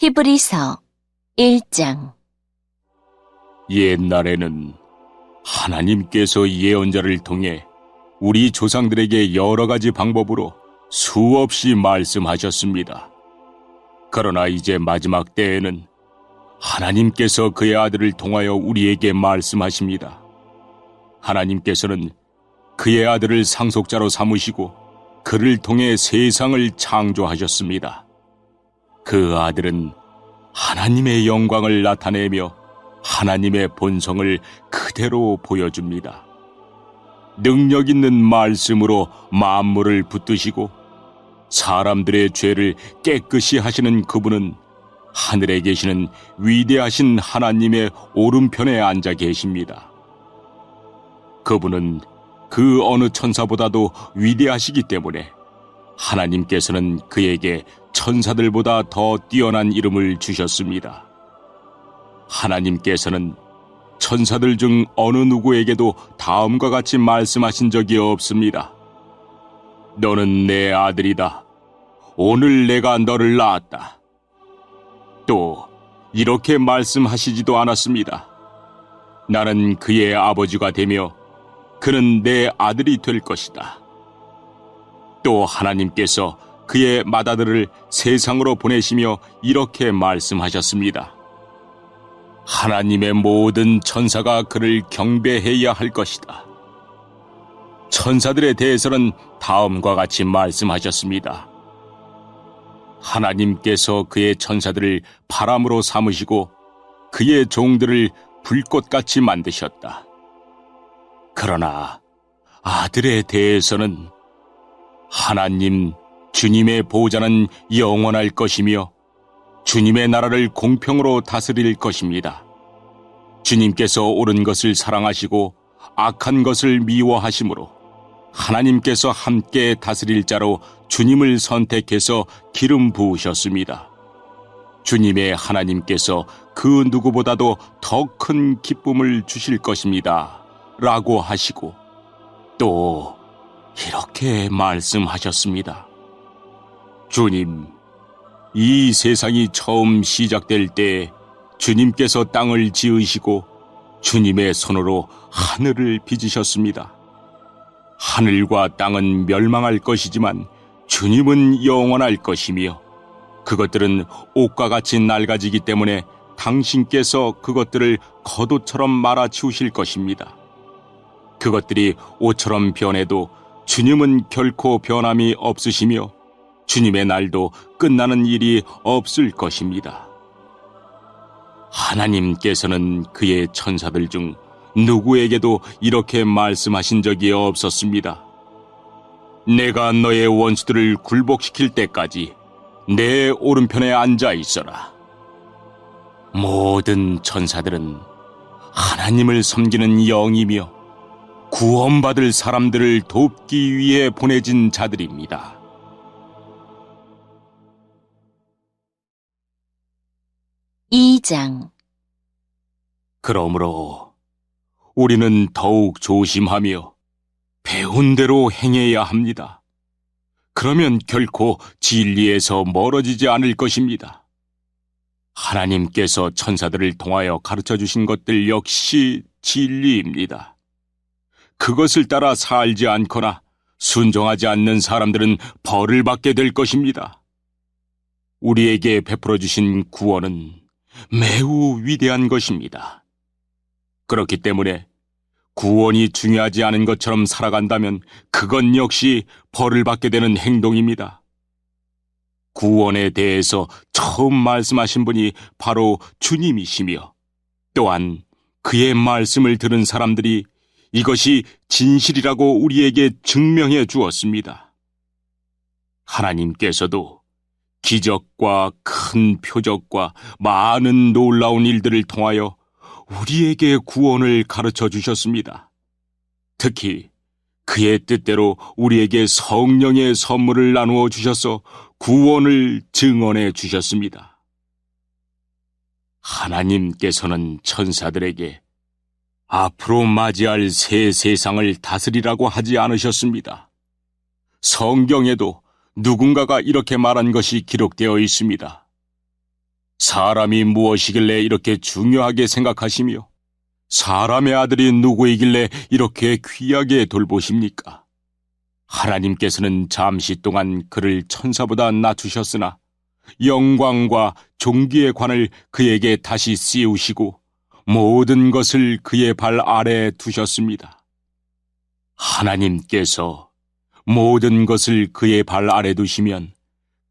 히브리서 1장. 옛날에는 하나님께서 예언자를 통해 우리 조상들에게 여러 가지 방법으로 수없이 말씀하셨습니다. 그러나 이제 마지막 때에는 하나님께서 그의 아들을 통하여 우리에게 말씀하십니다. 하나님께서는 그의 아들을 상속자로 삼으시고 그를 통해 세상을 창조하셨습니다. 그 아들은 하나님의 영광을 나타내며 하나님의 본성을 그대로 보여줍니다. 능력 있는 말씀으로 만물을 붙드시고 사람들의 죄를 깨끗이 하시는 그분은 하늘에 계시는 위대하신 하나님의 오른편에 앉아 계십니다. 그분은 그 어느 천사보다도 위대하시기 때문에 하나님께서는 그에게 천사들보다 더 뛰어난 이름을 주셨습니다. 하나님께서는 천사들 중 어느 누구에게도 다음과 같이 말씀하신 적이 없습니다. 너는 내 아들이다. 오늘 내가 너를 낳았다. 또 이렇게 말씀하시지도 않았습니다. 나는 그의 아버지가 되며 그는 내 아들이 될 것이다. 또 하나님께서 그의 맏아들을 세상으로 보내시며 이렇게 말씀하셨습니다. 하나님의 모든 천사가 그를 경배해야 할 것이다. 천사들에 대해서는 다음과 같이 말씀하셨습니다. 하나님께서 그의 천사들을 바람으로 삼으시고 그의 종들을 불꽃같이 만드셨다. 그러나 아들에 대해서는 하나님 주님의 보좌는 영원할 것이며 주님의 나라를 공평으로 다스릴 것입니다. 주님께서 옳은 것을 사랑하시고 악한 것을 미워하심으로 하나님께서 함께 다스릴 자로 주님을 선택해서 기름 부으셨습니다. 주님의 하나님께서 그 누구보다도 더 큰 기쁨을 주실 것입니다. 라고 하시고 또 이렇게 말씀하셨습니다. 주님, 이 세상이 처음 시작될 때 주님께서 땅을 지으시고 주님의 손으로 하늘을 빚으셨습니다. 하늘과 땅은 멸망할 것이지만 주님은 영원할 것이며 그것들은 옷과 같이 낡아지기 때문에 당신께서 그것들을 겉옷처럼 말아치우실 것입니다. 그것들이 옷처럼 변해도 주님은 결코 변함이 없으시며 주님의 날도 끝나는 일이 없을 것입니다. 하나님께서는 그의 천사들 중 누구에게도 이렇게 말씀하신 적이 없었습니다. 내가 너의 원수들을 굴복시킬 때까지 내 오른편에 앉아 있어라. 모든 천사들은 하나님을 섬기는 영이며 구원받을 사람들을 돕기 위해 보내진 자들입니다. 이 장. 그러므로 우리는 더욱 조심하며 배운 대로 행해야 합니다. 그러면 결코 진리에서 멀어지지 않을 것입니다. 하나님께서 천사들을 통하여 가르쳐 주신 것들 역시 진리입니다. 그것을 따라 살지 않거나 순종하지 않는 사람들은 벌을 받게 될 것입니다. 우리에게 베풀어 주신 구원은 매우 위대한 것입니다. 그렇기 때문에 구원이 중요하지 않은 것처럼 살아간다면 그건 역시 벌을 받게 되는 행동입니다. 구원에 대해서 처음 말씀하신 분이 바로 주님이시며 또한 그의 말씀을 들은 사람들이 이것이 진실이라고 우리에게 증명해 주었습니다. 하나님께서도 기적과 큰 표적과 많은 놀라운 일들을 통하여 우리에게 구원을 가르쳐 주셨습니다. 특히 그의 뜻대로 우리에게 성령의 선물을 나누어 주셔서 구원을 증언해 주셨습니다. 하나님께서는 천사들에게 앞으로 맞이할 새 세상을 다스리라고 하지 않으셨습니다. 성경에도 누군가가 이렇게 말한 것이 기록되어 있습니다. 사람이 무엇이길래 이렇게 중요하게 생각하시며 사람의 아들이 누구이길래 이렇게 귀하게 돌보십니까? 하나님께서는 잠시 동안 그를 천사보다 낮추셨으나 영광과 존귀의 관을 그에게 다시 씌우시고 모든 것을 그의 발 아래에 두셨습니다. 하나님께서 모든 것을 그의 발 아래 두시면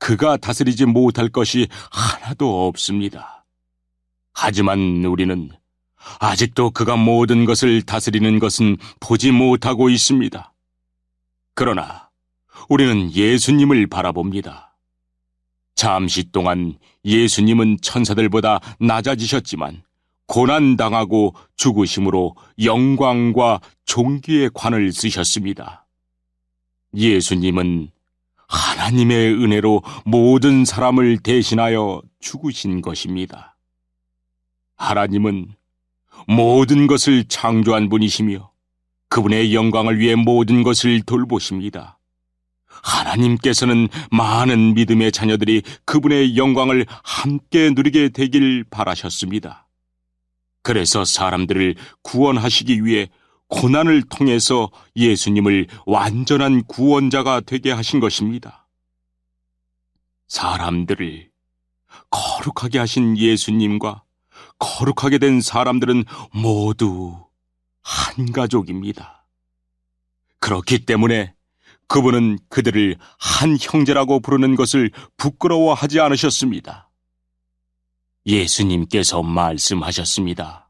그가 다스리지 못할 것이 하나도 없습니다. 하지만 우리는 아직도 그가 모든 것을 다스리는 것은 보지 못하고 있습니다. 그러나 우리는 예수님을 바라봅니다. 잠시 동안 예수님은 천사들보다 낮아지셨지만 고난당하고 죽으심으로 영광과 존귀의 관을 쓰셨습니다. 예수님은 하나님의 은혜로 모든 사람을 대신하여 죽으신 것입니다. 하나님은 모든 것을 창조한 분이시며 그분의 영광을 위해 모든 것을 돌보십니다. 하나님께서는 많은 믿음의 자녀들이 그분의 영광을 함께 누리게 되길 바라셨습니다. 그래서 사람들을 구원하시기 위해 고난을 통해서 예수님을 완전한 구원자가 되게 하신 것입니다. 사람들을 거룩하게 하신 예수님과 거룩하게 된 사람들은 모두 한 가족입니다. 그렇기 때문에 그분은 그들을 한 형제라고 부르는 것을 부끄러워하지 않으셨습니다. 예수님께서 말씀하셨습니다.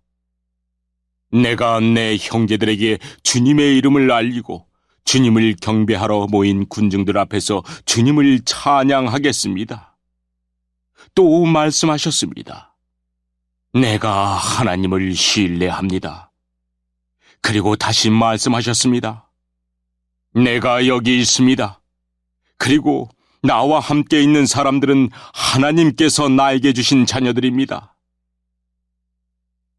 내가 내 형제들에게 주님의 이름을 알리고 주님을 경배하러 모인 군중들 앞에서 주님을 찬양하겠습니다. 또 말씀하셨습니다. 내가 하나님을 신뢰합니다. 그리고 다시 말씀하셨습니다. 내가 여기 있습니다. 그리고 나와 함께 있는 사람들은 하나님께서 나에게 주신 자녀들입니다.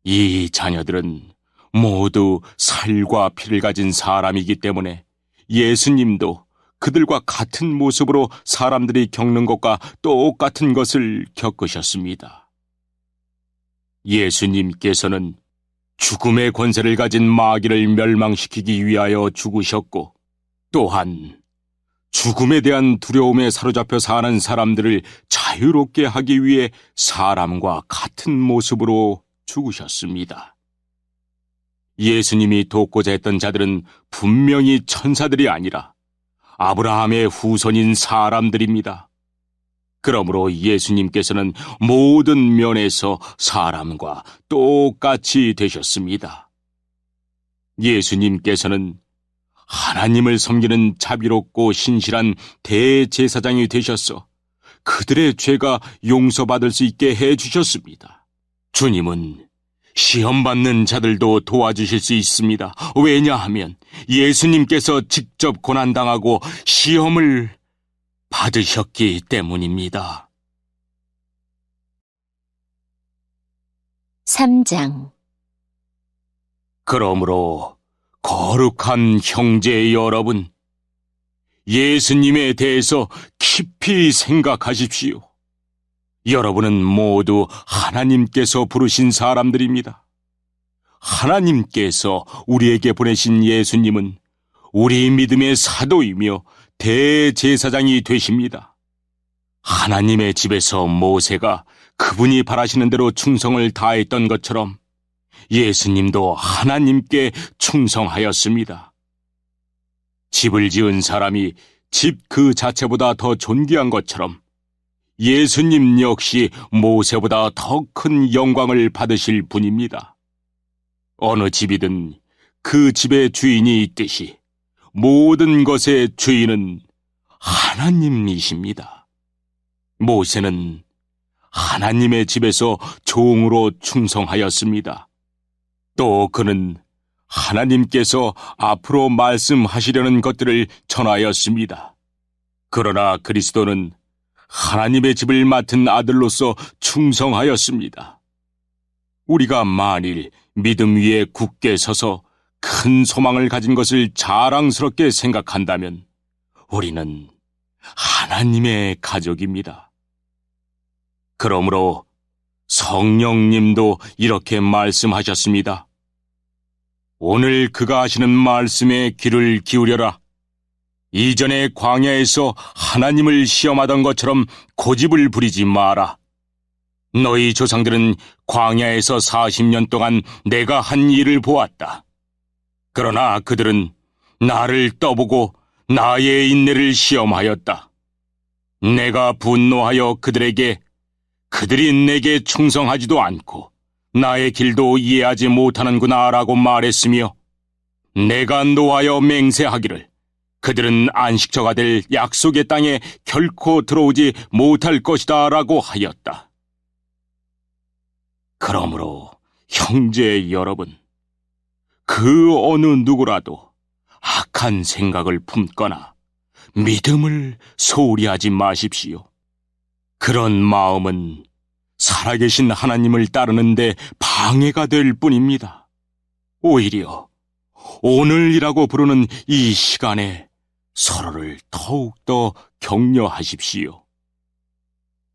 이 자녀들은 모두 살과 피를 가진 사람이기 때문에 예수님도 그들과 같은 모습으로 사람들이 겪는 것과 똑같은 것을 겪으셨습니다. 예수님께서는 죽음의 권세를 가진 마귀를 멸망시키기 위하여 죽으셨고 또한 죽음에 대한 두려움에 사로잡혀 사는 사람들을 자유롭게 하기 위해 사람과 같은 모습으로 죽으셨습니다. 예수님이 돕고자 했던 자들은 분명히 천사들이 아니라 아브라함의 후손인 사람들입니다. 그러므로 예수님께서는 모든 면에서 사람과 똑같이 되셨습니다. 예수님께서는 하나님을 섬기는 자비롭고 신실한 대제사장이 되셔서 그들의 죄가 용서받을 수 있게 해주셨습니다. 주님은 시험받는 자들도 도와주실 수 있습니다. 왜냐하면 예수님께서 직접 고난당하고 시험을 받으셨기 때문입니다. 3장. 그러므로 거룩한 형제 여러분, 예수님에 대해서 깊이 생각하십시오. 여러분은 모두 하나님께서 부르신 사람들입니다. 하나님께서 우리에게 보내신 예수님은 우리 믿음의 사도이며 대제사장이 되십니다. 하나님의 집에서 모세가 그분이 바라시는 대로 충성을 다했던 것처럼 예수님도 하나님께 충성하였습니다. 집을 지은 사람이 집 그 자체보다 더 존귀한 것처럼 예수님 역시 모세보다 더 큰 영광을 받으실 분입니다. 어느 집이든 그 집의 주인이 있듯이 모든 것의 주인은 하나님이십니다. 모세는 하나님의 집에서 종으로 충성하였습니다. 또 그는 하나님께서 앞으로 말씀하시려는 것들을 전하였습니다. 그러나 그리스도는 하나님의 집을 맡은 아들로서 충성하였습니다. 우리가 만일 믿음 위에 굳게 서서 큰 소망을 가진 것을 자랑스럽게 생각한다면 우리는 하나님의 가족입니다. 그러므로 성령님도 이렇게 말씀하셨습니다. 오늘 그가 하시는 말씀에 귀를 기울여라. 이전에 광야에서 하나님을 시험하던 것처럼 고집을 부리지 마라. 너희 조상들은 광야에서 40년 동안 내가 한 일을 보았다. 그러나 그들은 나를 떠보고 나의 인내를 시험하였다. 내가 분노하여 그들에게 그들이 내게 충성하지도 않고 나의 길도 이해하지 못하는구나 라고 말했으며, 내가 노하여 맹세하기를 그들은 안식처가 될 약속의 땅에 결코 들어오지 못할 것이다 라고 하였다. 그러므로 형제 여러분, 그 어느 누구라도 악한 생각을 품거나 믿음을 소홀히 하지 마십시오. 그런 마음은 살아계신 하나님을 따르는데 방해가 될 뿐입니다. 오히려 오늘이라고 부르는 이 시간에 서로를 더욱더 격려하십시오.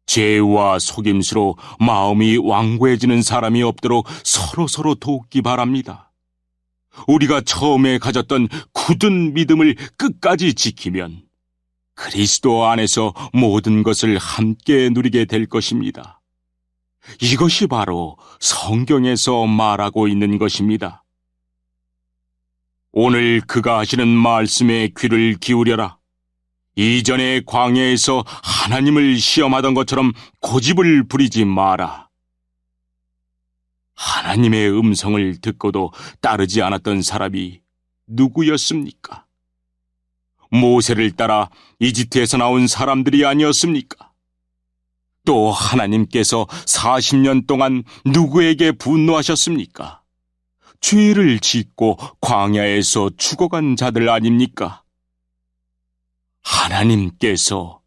죄와 속임수로 마음이 완고해지는 사람이 없도록 서로 돕기 바랍니다. 우리가 처음에 가졌던 굳은 믿음을 끝까지 지키면 그리스도 안에서 모든 것을 함께 누리게 될 것입니다. 이것이 바로 성경에서 말하고 있는 것입니다. 오늘 그가 하시는 말씀에 귀를 기울여라. 이전에 광야에서 하나님을 시험하던 것처럼 고집을 부리지 마라. 하나님의 음성을 듣고도 따르지 않았던 사람이 누구였습니까? 모세를 따라 이집트에서 나온 사람들이 아니었습니까? 또 하나님께서 40년 동안 누구에게 분노하셨습니까? 죄를 짓고 광야에서 죽어간 자들 아닙니까? 하나님께서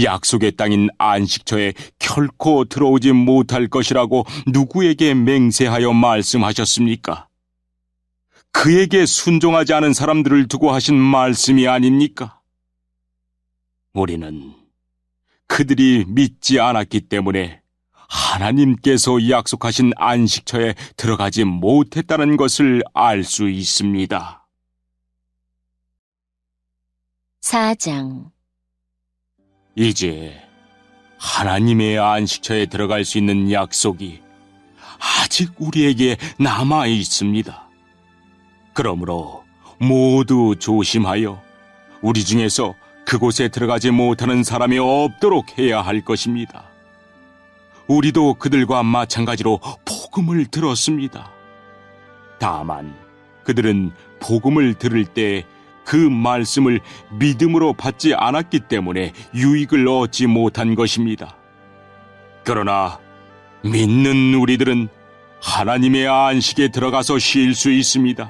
약속의 땅인 안식처에 결코 들어오지 못할 것이라고 누구에게 맹세하여 말씀하셨습니까? 그에게 순종하지 않은 사람들을 두고 하신 말씀이 아닙니까? 우리는 그들이 믿지 않았기 때문에 하나님께서 약속하신 안식처에 들어가지 못했다는 것을 알 수 있습니다. 4장. 이제 하나님의 안식처에 들어갈 수 있는 약속이 아직 우리에게 남아 있습니다. 그러므로 모두 조심하여 우리 중에서 그곳에 들어가지 못하는 사람이 없도록 해야 할 것입니다. 우리도 그들과 마찬가지로 복음을 들었습니다. 다만 그들은 복음을 들을 때 그 말씀을 믿음으로 받지 않았기 때문에 유익을 얻지 못한 것입니다. 그러나 믿는 우리들은 하나님의 안식에 들어가서 쉴 수 있습니다.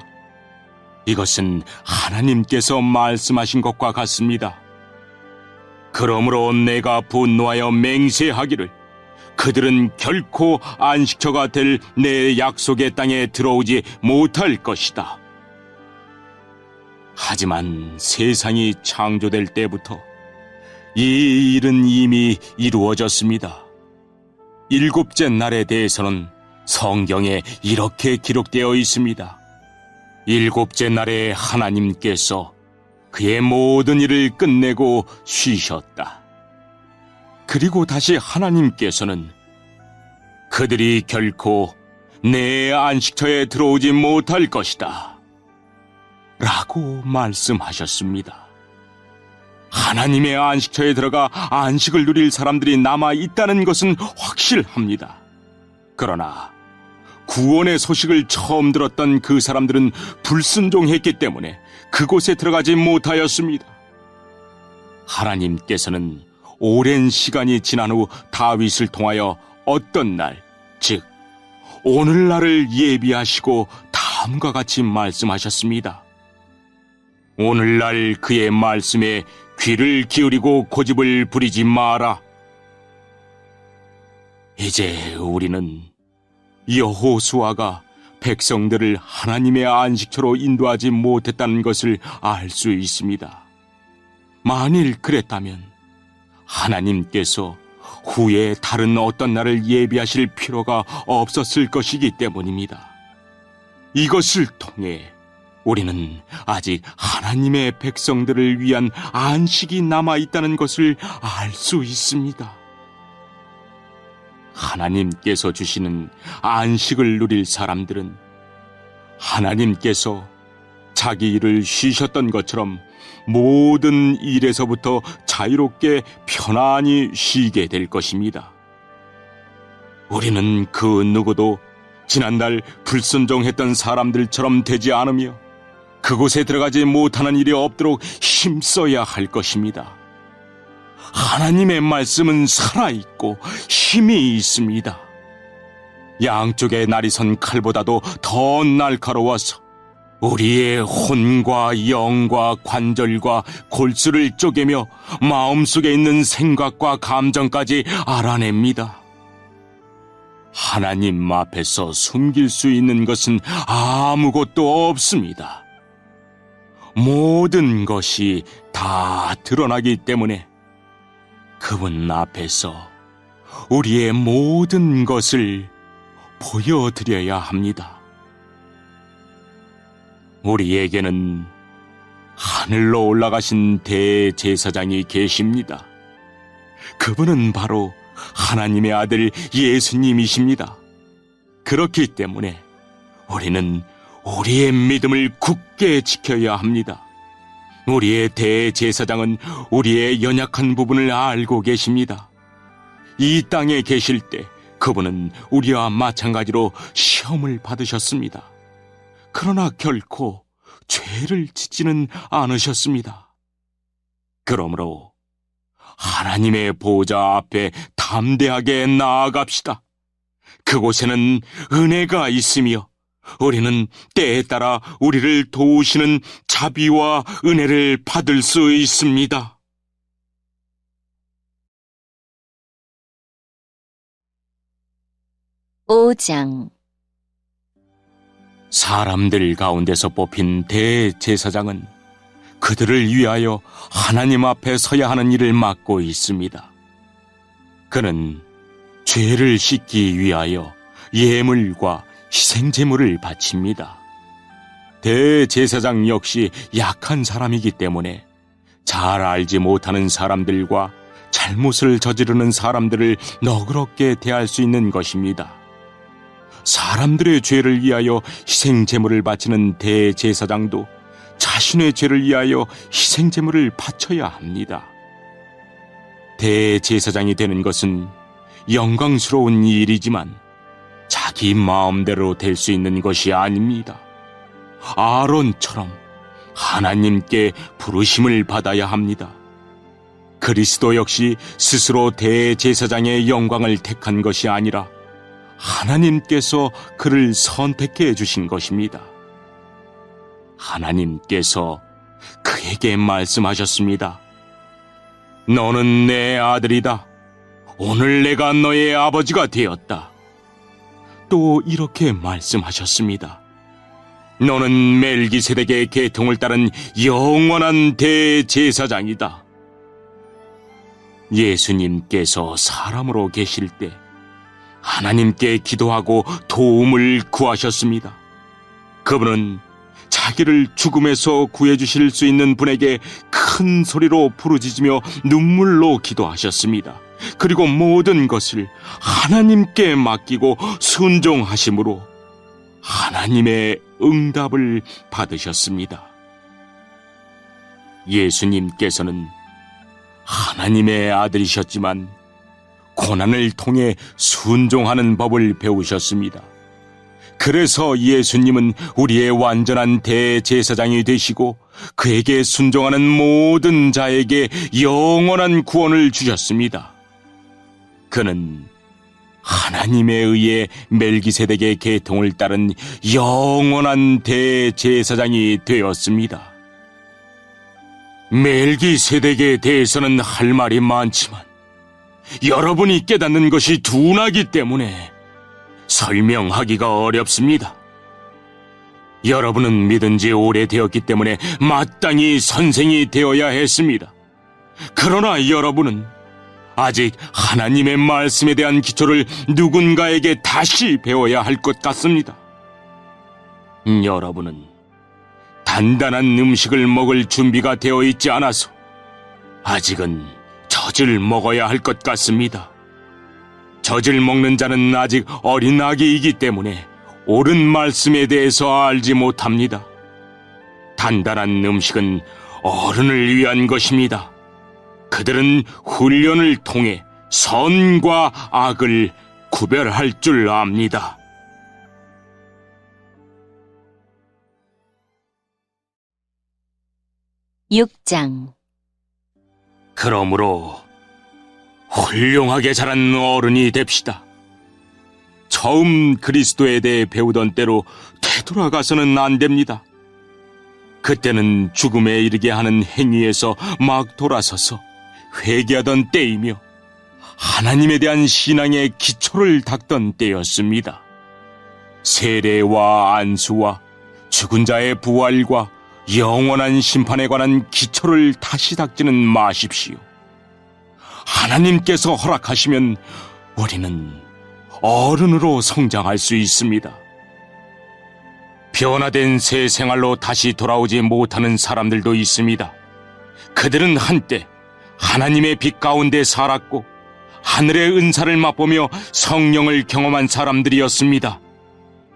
이것은 하나님께서 말씀하신 것과 같습니다. 그러므로 내가 분노하여 맹세하기를 그들은 결코 안식처가 될 내 약속의 땅에 들어오지 못할 것이다. 하지만 세상이 창조될 때부터 이 일은 이미 이루어졌습니다. 일곱째 날에 대해서는 성경에 이렇게 기록되어 있습니다. 일곱째 날에 하나님께서 그의 모든 일을 끝내고 쉬셨다. 그리고 다시 하나님께서는 그들이 결코 내 안식처에 들어오지 못할 것이다 라고 말씀하셨습니다. 하나님의 안식처에 들어가 안식을 누릴 사람들이 남아 있다는 것은 확실합니다. 그러나 구원의 소식을 처음 들었던 그 사람들은 불순종했기 때문에 그곳에 들어가지 못하였습니다. 하나님께서는 오랜 시간이 지난 후 다윗을 통하여 어떤 날, 즉 오늘날을 예비하시고 다음과 같이 말씀하셨습니다. 오늘날 그의 말씀에 귀를 기울이고 고집을 부리지 마라. 이제 우리는 여호수아가 백성들을 하나님의 안식처로 인도하지 못했다는 것을 알 수 있습니다. 만일 그랬다면 하나님께서 후에 다른 어떤 날을 예비하실 필요가 없었을 것이기 때문입니다. 이것을 통해 우리는 아직 하나님의 백성들을 위한 안식이 남아있다는 것을 알 수 있습니다. 하나님께서 주시는 안식을 누릴 사람들은 하나님께서 자기 일을 쉬셨던 것처럼 모든 일에서부터 자유롭게 편안히 쉬게 될 것입니다. 우리는 그 누구도 지난날 불순종했던 사람들처럼 되지 않으며 그곳에 들어가지 못하는 일이 없도록 힘써야 할 것입니다. 하나님의 말씀은 살아있고 힘이 있습니다. 양쪽에 날이 선 칼보다도 더 날카로워서 우리의 혼과 영과 관절과 골수를 쪼개며 마음속에 있는 생각과 감정까지 알아냅니다. 하나님 앞에서 숨길 수 있는 것은 아무것도 없습니다. 모든 것이 다 드러나기 때문에 그분 앞에서 우리의 모든 것을 보여드려야 합니다. 우리에게는 하늘로 올라가신 대제사장이 계십니다. 그분은 바로 하나님의 아들 예수님이십니다. 그렇기 때문에 우리는 우리의 믿음을 굳게 지켜야 합니다. 우리의 대제사장은 우리의 연약한 부분을 알고 계십니다. 이 땅에 계실 때 그분은 우리와 마찬가지로 시험을 받으셨습니다. 그러나 결코 죄를 짓지는 않으셨습니다. 그러므로 하나님의 보좌 앞에 담대하게 나아갑시다. 그곳에는 은혜가 있으며 우리는 때에 따라 우리를 도우시는 자비와 은혜를 받을 수 있습니다. 오장 사람들 가운데서 뽑힌 대제사장은 그들을 위하여 하나님 앞에 서야 하는 일을 맡고 있습니다. 그는 죄를 씻기 위하여 예물과 희생제물을 바칩니다. 대제사장 역시 약한 사람이기 때문에 잘 알지 못하는 사람들과 잘못을 저지르는 사람들을 너그럽게 대할 수 있는 것입니다. 사람들의 죄를 위하여 희생제물을 바치는 대제사장도 자신의 죄를 위하여 희생제물을 바쳐야 합니다. 대제사장이 되는 것은 영광스러운 일이지만 자기 마음대로 될 수 있는 것이 아닙니다. 아론처럼 하나님께 부르심을 받아야 합니다. 그리스도 역시 스스로 대제사장의 영광을 택한 것이 아니라 하나님께서 그를 선택해 주신 것입니다. 하나님께서 그에게 말씀하셨습니다. 너는 내 아들이다. 오늘 내가 너의 아버지가 되었다. 또 이렇게 말씀하셨습니다. 너는 멜기세덱의 계통을 따른 영원한 대제사장이다. 예수님께서 사람으로 계실 때 하나님께 기도하고 도움을 구하셨습니다. 그분은 자기를 죽음에서 구해주실 수 있는 분에게 큰 소리로 부르짖으며 눈물로 기도하셨습니다. 그리고 모든 것을 하나님께 맡기고 순종하심으로 하나님의 응답을 받으셨습니다. 예수님께서는 하나님의 아들이셨지만 고난을 통해 순종하는 법을 배우셨습니다. 그래서 예수님은 우리의 완전한 대제사장이 되시고 그에게 순종하는 모든 자에게 영원한 구원을 주셨습니다. 그는 하나님에 의해 멜기세덱의 계통을 따른 영원한 대제사장이 되었습니다. 멜기세덱에 대해서는 할 말이 많지만 여러분이 깨닫는 것이 둔하기 때문에 설명하기가 어렵습니다. 여러분은 믿은 지 오래되었기 때문에 마땅히 선생이 되어야 했습니다. 그러나 여러분은 아직 하나님의 말씀에 대한 기초를 누군가에게 다시 배워야 할 것 같습니다. 여러분은 단단한 음식을 먹을 준비가 되어 있지 않아서 아직은 젖을 먹어야 할 것 같습니다. 젖을 먹는 자는 아직 어린 아기이기 때문에 옳은 말씀에 대해서 알지 못합니다. 단단한 음식은 어른을 위한 것입니다. 그들은 훈련을 통해 선과 악을 구별할 줄 압니다. 육장. 그러므로 훌륭하게 자란 어른이 됩시다. 처음 그리스도에 대해 배우던 때로 되돌아가서는 안 됩니다. 그때는 죽음에 이르게 하는 행위에서 막 돌아서서 회개하던 때이며 하나님에 대한 신앙의 기초를 닦던 때였습니다. 세례와 안수와 죽은 자의 부활과 영원한 심판에 관한 기초를 다시 닦지는 마십시오. 하나님께서 허락하시면 우리는 어른으로 성장할 수 있습니다. 변화된 새 생활로 다시 돌아오지 못하는 사람들도 있습니다. 그들은 한때 하나님의 빛 가운데 살았고 하늘의 은사를 맛보며 성령을 경험한 사람들이었습니다.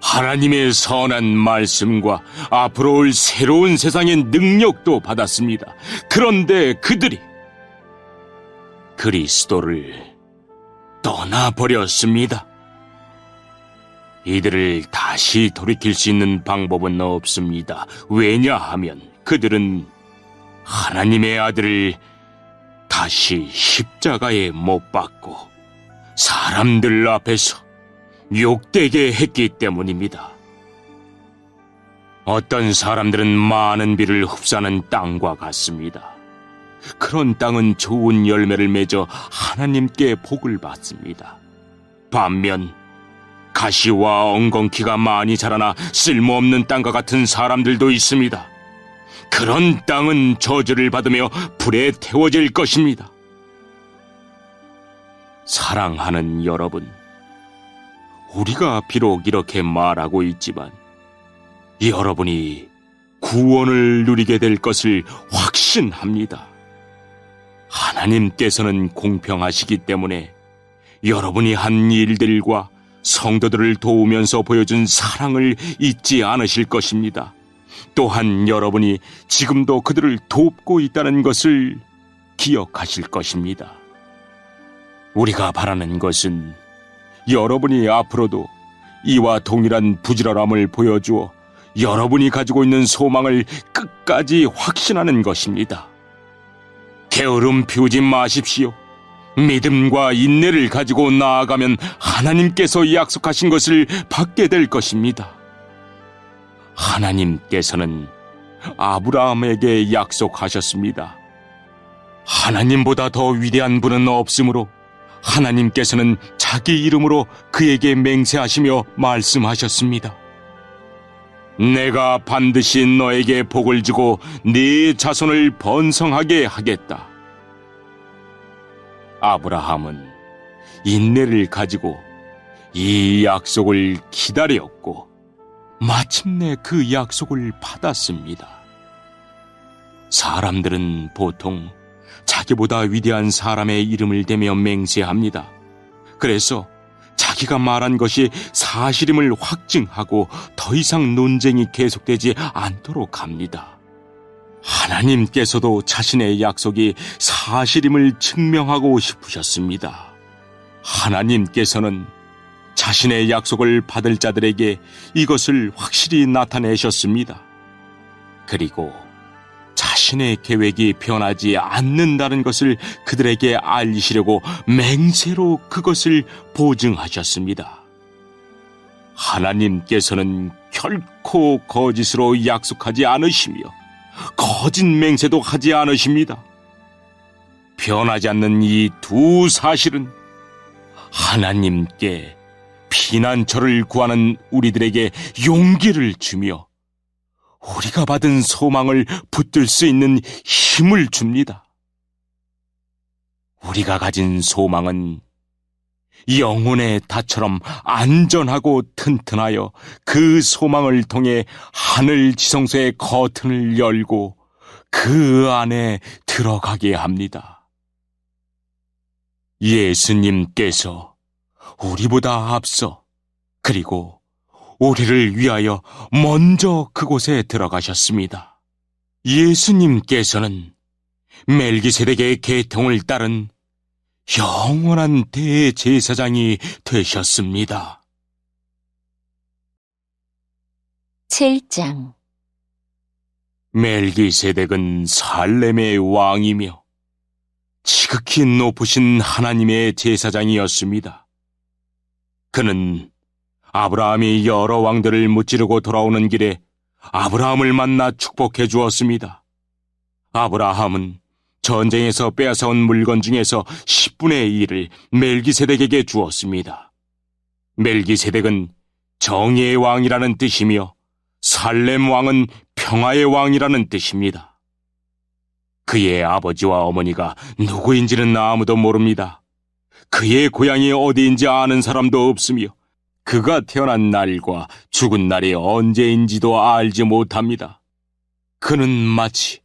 하나님의 선한 말씀과 앞으로 올 새로운 세상의 능력도 받았습니다. 그런데 그들이 그리스도를 떠나버렸습니다. 이들을 다시 돌이킬 수 있는 방법은 없습니다. 왜냐하면 그들은 하나님의 아들을 다시 십자가에 못 박고 사람들 앞에서 욕되게 했기 때문입니다. 어떤 사람들은 많은 비를 흡수하는 땅과 같습니다. 그런 땅은 좋은 열매를 맺어 하나님께 복을 받습니다. 반면 가시와 엉겅퀴가 많이 자라나 쓸모없는 땅과 같은 사람들도 있습니다. 그런 땅은 저주를 받으며 불에 태워질 것입니다. 사랑하는 여러분, 우리가 비록 이렇게 말하고 있지만 여러분이 구원을 누리게 될 것을 확신합니다. 하나님께서는 공평하시기 때문에 여러분이 한 일들과 성도들을 도우면서 보여준 사랑을 잊지 않으실 것입니다. 또한 여러분이 지금도 그들을 돕고 있다는 것을 기억하실 것입니다. 우리가 바라는 것은 여러분이 앞으로도 이와 동일한 부지런함을 보여주어 여러분이 가지고 있는 소망을 끝까지 확신하는 것입니다. 게으름 피우지 마십시오. 믿음과 인내를 가지고 나아가면 하나님께서 약속하신 것을 받게 될 것입니다. 하나님께서는 아브라함에게 약속하셨습니다. 하나님보다 더 위대한 분은 없으므로 하나님께서는 자기 이름으로 그에게 맹세하시며 말씀하셨습니다. 내가 반드시 너에게 복을 주고 네 자손을 번성하게 하겠다. 아브라함은 인내를 가지고 이 약속을 기다렸고 마침내 그 약속을 받았습니다. 사람들은 보통 자기보다 위대한 사람의 이름을 대며 맹세합니다. 그래서 자기가 말한 것이 사실임을 확증하고 더 이상 논쟁이 계속되지 않도록 합니다. 하나님께서도 자신의 약속이 사실임을 증명하고 싶으셨습니다. 하나님께서는 자신의 약속을 받을 자들에게 이것을 확실히 나타내셨습니다. 그리고 자신의 계획이 변하지 않는다는 것을 그들에게 알리시려고 맹세로 그것을 보증하셨습니다. 하나님께서는 결코 거짓으로 약속하지 않으시며 거짓 맹세도 하지 않으십니다. 변하지 않는 이 두 사실은 하나님께 피난처를 구하는 우리들에게 용기를 주며 우리가 받은 소망을 붙들 수 있는 힘을 줍니다. 우리가 가진 소망은 영혼의 닷처럼 안전하고 튼튼하여 그 소망을 통해 하늘 지성소의 커튼을 열고 그 안에 들어가게 합니다. 예수님께서 우리보다 앞서 그리고 우리를 위하여 먼저 그곳에 들어가셨습니다. 예수님께서는 멜기세덱의 계통을 따른 영원한 대제사장이 되셨습니다. 7장. 멜기세덱은 살렘의 왕이며 지극히 높으신 하나님의 제사장이었습니다. 그는 아브라함이 여러 왕들을 무찌르고 돌아오는 길에 아브라함을 만나 축복해 주었습니다. 아브라함은 전쟁에서 빼앗아온 물건 중에서 10분의 1을 멜기세덱에게 주었습니다. 멜기세덱은 정의의 왕이라는 뜻이며 살렘 왕은 평화의 왕이라는 뜻입니다. 그의 아버지와 어머니가 누구인지는 아무도 모릅니다. 그의 고향이 어디인지 아는 사람도 없으며 그가 태어난 날과 죽은 날이 언제인지도 알지 못합니다. 그는 마치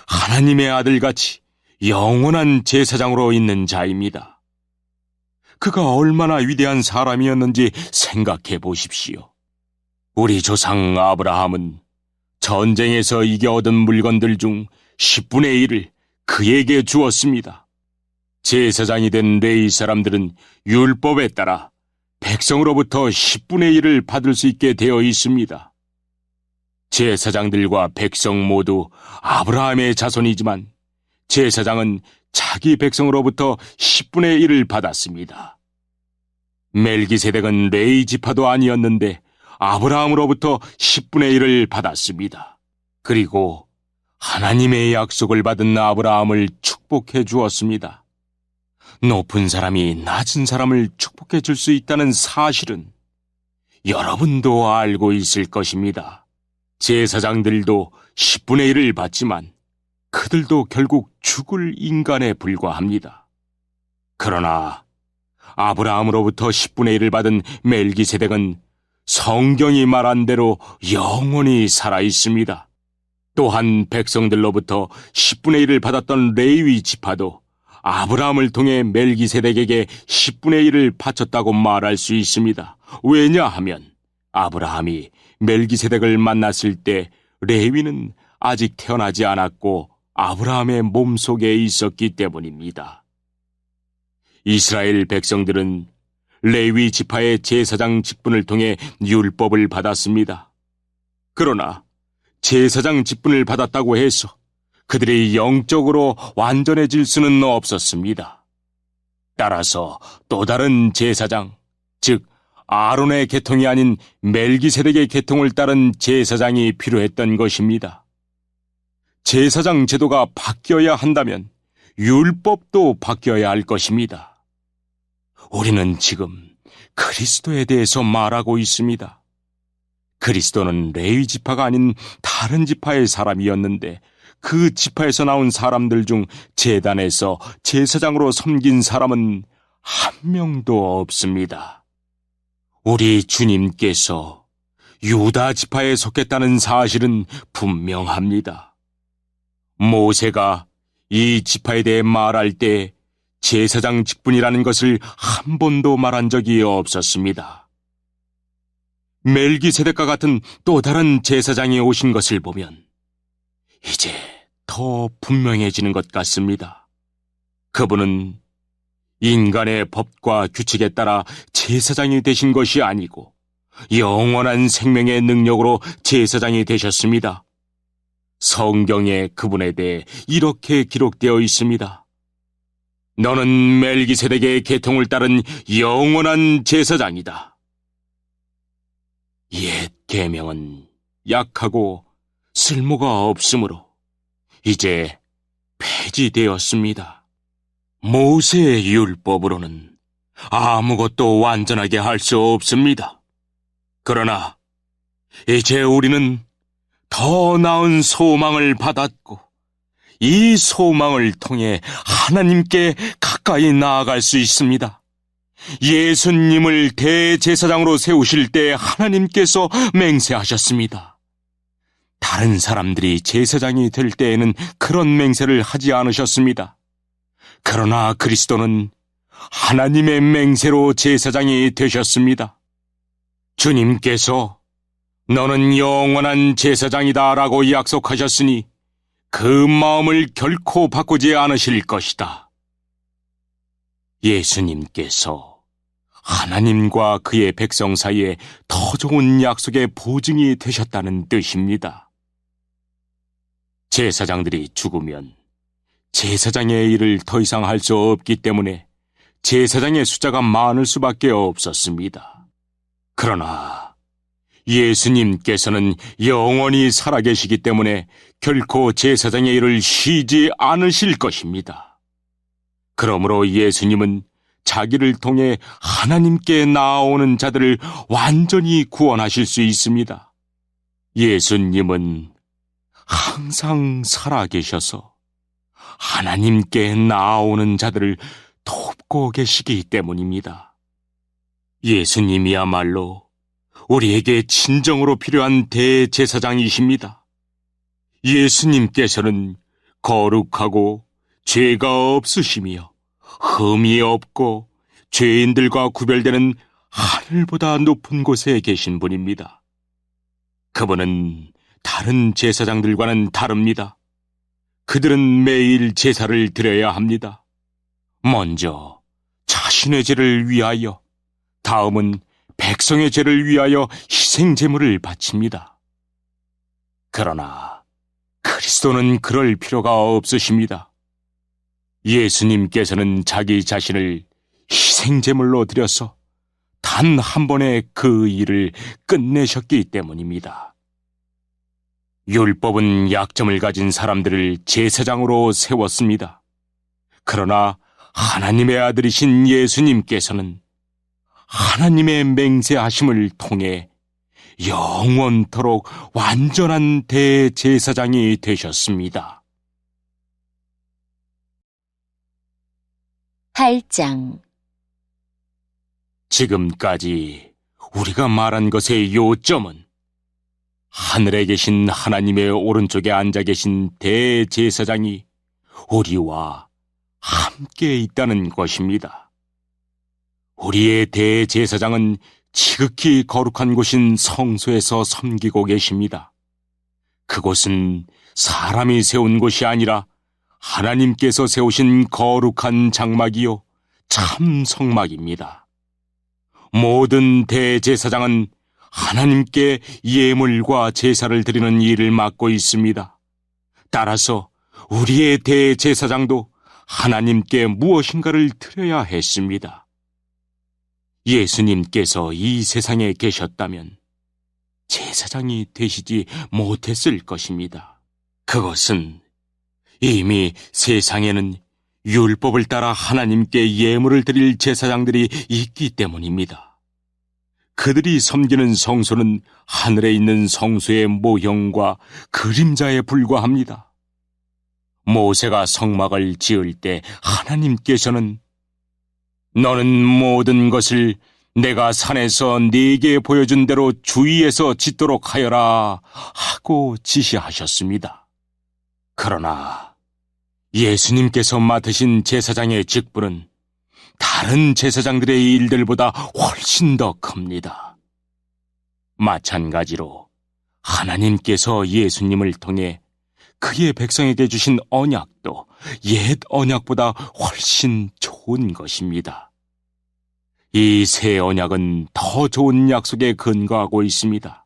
하나님의 아들같이 영원한 제사장으로 있는 자입니다. 그가 얼마나 위대한 사람이었는지 생각해 보십시오. 우리 조상 아브라함은 전쟁에서 이겨 얻은 물건들 중 10분의 1을 그에게 주었습니다. 제사장이 된 레위 사람들은 율법에 따라 백성으로부터 10분의 1을 받을 수 있게 되어 있습니다. 제사장들과 백성 모두 아브라함의 자손이지만 제사장은 자기 백성으로부터 10분의 1을 받았습니다. 멜기세덱은 레위 지파도 아니었는데 아브라함으로부터 10분의 1을 받았습니다. 그리고 하나님의 약속을 받은 아브라함을 축복해 주었습니다. 높은 사람이 낮은 사람을 축복해 줄 수 있다는 사실은 여러분도 알고 있을 것입니다. 제사장들도 10분의 1을 받지만 그들도 결국 죽을 인간에 불과합니다. 그러나 아브라함으로부터 10분의 1을 받은 멜기세덱은 성경이 말한 대로 영원히 살아 있습니다. 또한 백성들로부터 10분의 1을 받았던 레위 지파도 아브라함을 통해 멜기세덱에게 10분의 1을 바쳤다고 말할 수 있습니다. 왜냐하면 아브라함이 멜기세덱을 만났을 때 레위는 아직 태어나지 않았고 아브라함의 몸속에 있었기 때문입니다. 이스라엘 백성들은 레위 지파의 제사장 직분을 통해 율법을 받았습니다. 그러나 제사장 직분을 받았다고 해서 그들이 영적으로 완전해질 수는 없었습니다. 따라서 또 다른 제사장, 즉 아론의 계통이 아닌 멜기세덱의 계통을 따른 제사장이 필요했던 것입니다. 제사장 제도가 바뀌어야 한다면 율법도 바뀌어야 할 것입니다. 우리는 지금 그리스도에 대해서 말하고 있습니다. 그리스도는 레위 지파가 아닌 다른 지파의 사람이었는데 그 지파에서 나온 사람들 중 제단에서 제사장으로 섬긴 사람은 한 명도 없습니다. 우리 주님께서 유다 지파에 속했다는 사실은 분명합니다. 모세가 이 지파에 대해 말할 때 제사장 직분이라는 것을 한 번도 말한 적이 없었습니다. 멜기세덱과 같은 또 다른 제사장이 오신 것을 보면 이제 더 분명해지는 것 같습니다. 그분은 인간의 법과 규칙에 따라 제사장이 되신 것이 아니고 영원한 생명의 능력으로 제사장이 되셨습니다. 성경에 그분에 대해 이렇게 기록되어 있습니다. 너는 멜기세덱의 계통을 따른 영원한 제사장이다. 옛 계명은 약하고 쓸모가 없으므로 이제 폐지되었습니다. 모세의 율법으로는 아무것도 완전하게 할 수 없습니다. 그러나 이제 우리는 더 나은 소망을 받았고 이 소망을 통해 하나님께 가까이 나아갈 수 있습니다. 예수님을 대제사장으로 세우실 때 하나님께서 맹세하셨습니다. 다른 사람들이 제사장이 될 때에는 그런 맹세를 하지 않으셨습니다. 그러나 그리스도는 하나님의 맹세로 제사장이 되셨습니다. 주님께서 너는 영원한 제사장이다 라고 약속하셨으니 그 마음을 결코 바꾸지 않으실 것이다. 예수님께서 하나님과 그의 백성 사이에 더 좋은 약속의 보증이 되셨다는 뜻입니다. 제사장들이 죽으면 제사장의 일을 더 이상 할 수 없기 때문에 제사장의 숫자가 많을 수밖에 없었습니다. 그러나 예수님께서는 영원히 살아계시기 때문에 결코 제사장의 일을 쉬지 않으실 것입니다. 그러므로 예수님은 자기를 통해 하나님께 나아오는 자들을 완전히 구원하실 수 있습니다. 예수님은 항상 살아계셔서 하나님께 나아오는 자들을 돕고 계시기 때문입니다. 예수님이야말로 우리에게 진정으로 필요한 대제사장이십니다. 예수님께서는 거룩하고 죄가 없으시며 흠이 없고 죄인들과 구별되는 하늘보다 높은 곳에 계신 분입니다. 그분은 다른 제사장들과는 다릅니다. 그들은 매일 제사를 드려야 합니다. 먼저 자신의 죄를 위하여, 다음은 백성의 죄를 위하여 희생제물을 바칩니다. 그러나 그리스도는 그럴 필요가 없으십니다. 예수님께서는 자기 자신을 희생제물로 드려서 단 한 번에 그 일을 끝내셨기 때문입니다. 율법은 약점을 가진 사람들을 제사장으로 세웠습니다. 그러나 하나님의 아들이신 예수님께서는 하나님의 맹세하심을 통해 영원토록 완전한 대제사장이 되셨습니다. 8장. 지금까지 우리가 말한 것의 요점은 하늘에 계신 하나님의 오른쪽에 앉아 계신 대제사장이 우리와 함께 있다는 것입니다. 우리의 대제사장은 지극히 거룩한 곳인 성소에서 섬기고 계십니다. 그곳은 사람이 세운 곳이 아니라 하나님께서 세우신 거룩한 장막이요 참 성막입니다. 모든 대제사장은 하나님께 예물과 제사를 드리는 일을 맡고 있습니다. 따라서 우리의 대제사장도 하나님께 무엇인가를 드려야 했습니다. 예수님께서 이 세상에 계셨다면 제사장이 되시지 못했을 것입니다. 그것은 이미 세상에는 율법을 따라 하나님께 예물을 드릴 제사장들이 있기 때문입니다. 그들이 섬기는 성소는 하늘에 있는 성소의 모형과 그림자에 불과합니다. 모세가 성막을 지을 때 하나님께서는 너는 모든 것을 내가 산에서 네게 보여준 대로 주위에서 짓도록 하여라 하고 지시하셨습니다. 그러나 예수님께서 맡으신 제사장의 직분은 다른 제사장들의 일들보다 훨씬 더 큽니다. 마찬가지로 하나님께서 예수님을 통해 그의 백성에게 주신 언약도 옛 언약보다 훨씬 좋은 것입니다. 이 새 언약은 더 좋은 약속에 근거하고 있습니다.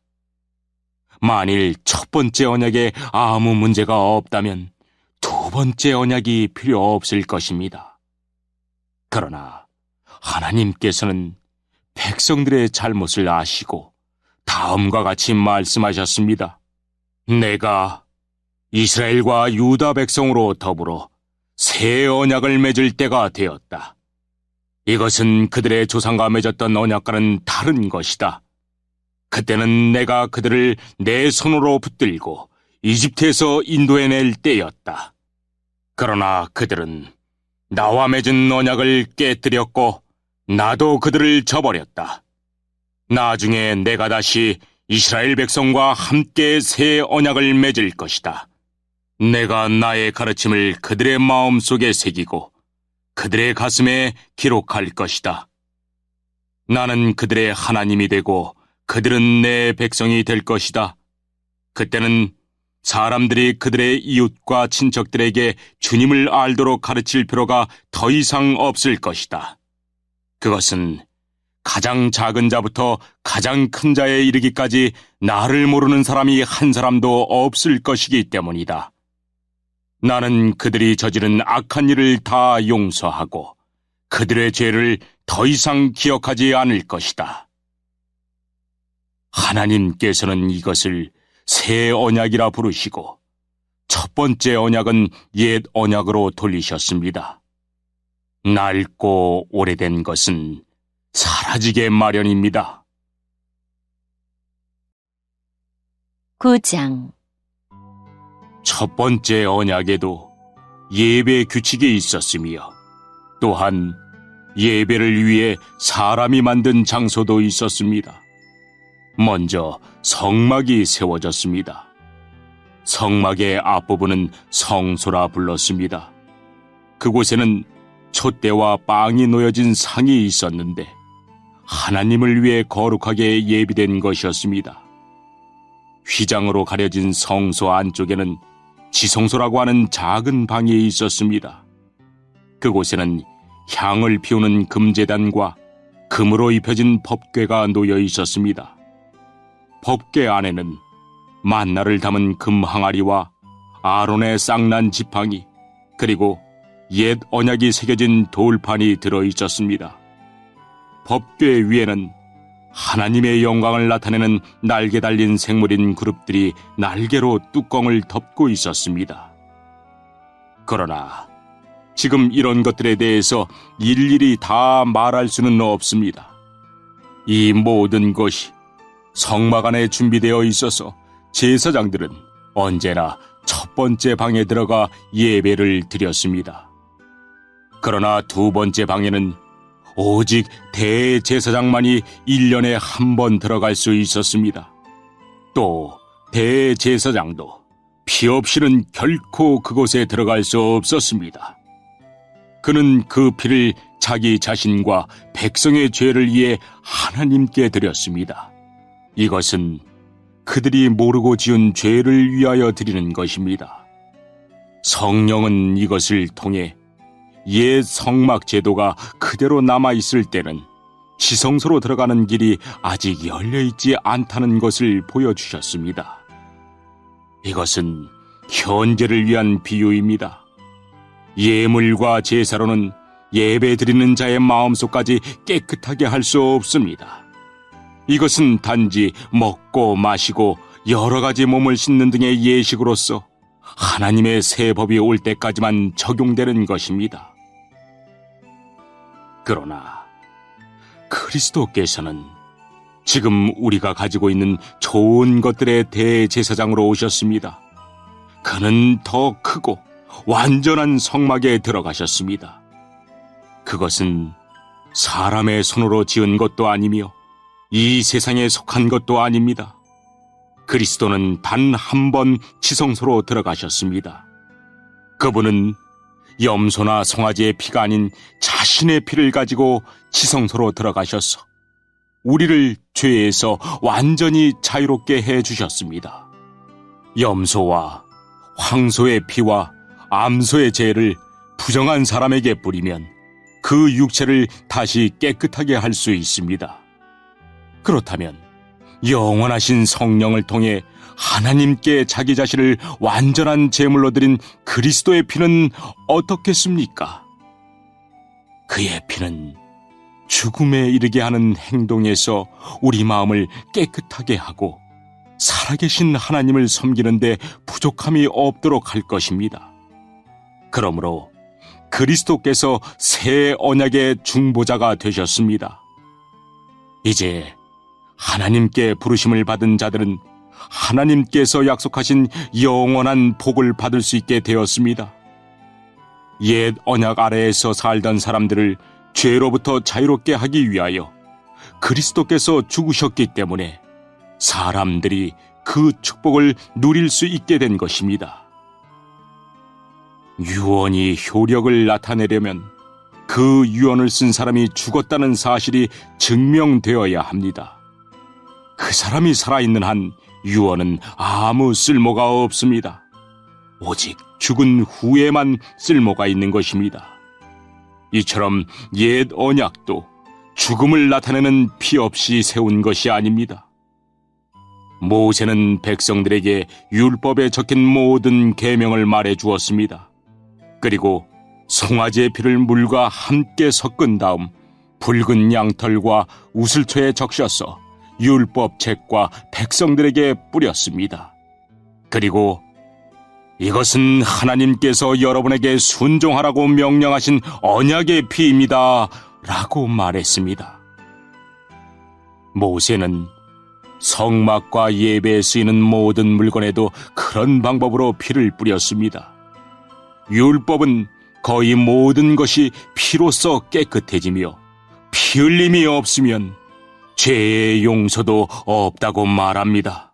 만일 첫 번째 언약에 아무 문제가 없다면 두 번째 언약이 필요 없을 것입니다. 그러나 하나님께서는 백성들의 잘못을 아시고 다음과 같이 말씀하셨습니다. 내가 이스라엘과 유다 백성으로 더불어 새 언약을 맺을 때가 되었다. 이것은 그들의 조상과 맺었던 언약과는 다른 것이다. 그때는 내가 그들을 내 손으로 붙들고 이집트에서 인도해낼 때였다. 그러나 그들은 나와 맺은 언약을 깨뜨렸고 나도 그들을 저버렸다. 나중에 내가 다시 이스라엘 백성과 함께 새 언약을 맺을 것이다. 내가 나의 가르침을 그들의 마음속에 새기고 그들의 가슴에 기록할 것이다. 나는 그들의 하나님이 되고 그들은 내 백성이 될 것이다. 그때는 사람들이 그들의 이웃과 친척들에게 주님을 알도록 가르칠 필요가 더 이상 없을 것이다. 그것은 가장 작은 자부터 가장 큰 자에 이르기까지 나를 모르는 사람이 한 사람도 없을 것이기 때문이다. 나는 그들이 저지른 악한 일을 다 용서하고 그들의 죄를 더 이상 기억하지 않을 것이다. 하나님께서는 이것을 새 언약이라 부르시고 첫 번째 언약은 옛 언약으로 돌리셨습니다. 낡고 오래된 것은 사라지게 마련입니다. 9장. 첫 번째 언약에도 예배 규칙이 있었으며 또한 예배를 위해 사람이 만든 장소도 있었습니다. 먼저 성막이 세워졌습니다. 성막의 앞부분은 성소라 불렀습니다. 그곳에는 촛대와 빵이 놓여진 상이 있었는데 하나님을 위해 거룩하게 예비된 것이었습니다. 휘장으로 가려진 성소 안쪽에는 지성소라고 하는 작은 방이 있었습니다. 그곳에는 향을 피우는 금제단과 금으로 입혀진 법궤가 놓여 있었습니다. 법궤 안에는 만나를 담은 금 항아리와 아론의 쌍난 지팡이 그리고 옛 언약이 새겨진 돌판이 들어 있었습니다. 법궤 위에는 하나님의 영광을 나타내는 날개 달린 생물인 그룹들이 날개로 뚜껑을 덮고 있었습니다. 그러나 지금 이런 것들에 대해서 일일이 다 말할 수는 없습니다. 이 모든 것이 성막 안에 준비되어 있어서 제사장들은 언제나 첫 번째 방에 들어가 예배를 드렸습니다. 그러나 두 번째 방에는 오직 대제사장만이 1년에 한 번 들어갈 수 있었습니다. 또 대제사장도 피 없이는 결코 그곳에 들어갈 수 없었습니다. 그는 그 피를 자기 자신과 백성의 죄를 위해 하나님께 드렸습니다. 이것은 그들이 모르고 지은 죄를 위하여 드리는 것입니다. 성령은 이것을 통해 옛 성막 제도가 그대로 남아있을 때는 지성소로 들어가는 길이 아직 열려있지 않다는 것을 보여주셨습니다. 이것은 현재를 위한 비유입니다. 예물과 제사로는 예배 드리는 자의 마음속까지 깨끗하게 할 수 없습니다. 이것은 단지 먹고 마시고 여러 가지 몸을 씻는 등의 예식으로서 하나님의 새 법이 올 때까지만 적용되는 것입니다. 그러나 그리스도께서는 지금 우리가 가지고 있는 좋은 것들의 대제사장으로 오셨습니다. 그는 더 크고 완전한 성막에 들어가셨습니다. 그것은 사람의 손으로 지은 것도 아니며 이 세상에 속한 것도 아닙니다. 그리스도는 단 한 번 지성소로 들어가셨습니다. 그분은 염소나 송아지의 피가 아닌 자신의 피를 가지고 지성소로 들어가셔서 우리를 죄에서 완전히 자유롭게 해주셨습니다. 염소와 황소의 피와 암소의 죄를 부정한 사람에게 뿌리면 그 육체를 다시 깨끗하게 할 수 있습니다. 그렇다면 영원하신 성령을 통해 하나님께 자기 자신을 완전한 제물로 드린 그리스도의 피는 어떻겠습니까? 그의 피는 죽음에 이르게 하는 행동에서 우리 마음을 깨끗하게 하고 살아계신 하나님을 섬기는 데 부족함이 없도록 할 것입니다. 그러므로 그리스도께서 새 언약의 중보자가 되셨습니다. 이제 하나님께 부르심을 받은 자들은 하나님께서 약속하신 영원한 복을 받을 수 있게 되었습니다. 옛 언약 아래에서 살던 사람들을 죄로부터 자유롭게 하기 위하여 그리스도께서 죽으셨기 때문에 사람들이 그 축복을 누릴 수 있게 된 것입니다. 유언이 효력을 나타내려면 그 유언을 쓴 사람이 죽었다는 사실이 증명되어야 합니다. 그 사람이 살아있는 한 유언은 아무 쓸모가 없습니다. 오직 죽은 후에만 쓸모가 있는 것입니다. 이처럼 옛 언약도 죽음을 나타내는 피 없이 세운 것이 아닙니다. 모세는 백성들에게 율법에 적힌 모든 계명을 말해 주었습니다. 그리고 송아지의 피를 물과 함께 섞은 다음 붉은 양털과 우슬초에 적셔서 율법 책과 백성들에게 뿌렸습니다. 그리고 이것은 하나님께서 여러분에게 순종하라고 명령하신 언약의 피입니다. 라고 말했습니다. 모세는 성막과 예배에 쓰이는 모든 물건에도 그런 방법으로 피를 뿌렸습니다. 율법은 거의 모든 것이 피로써 깨끗해지며 피 흘림이 없으면 죄의 용서도 없다고 말합니다.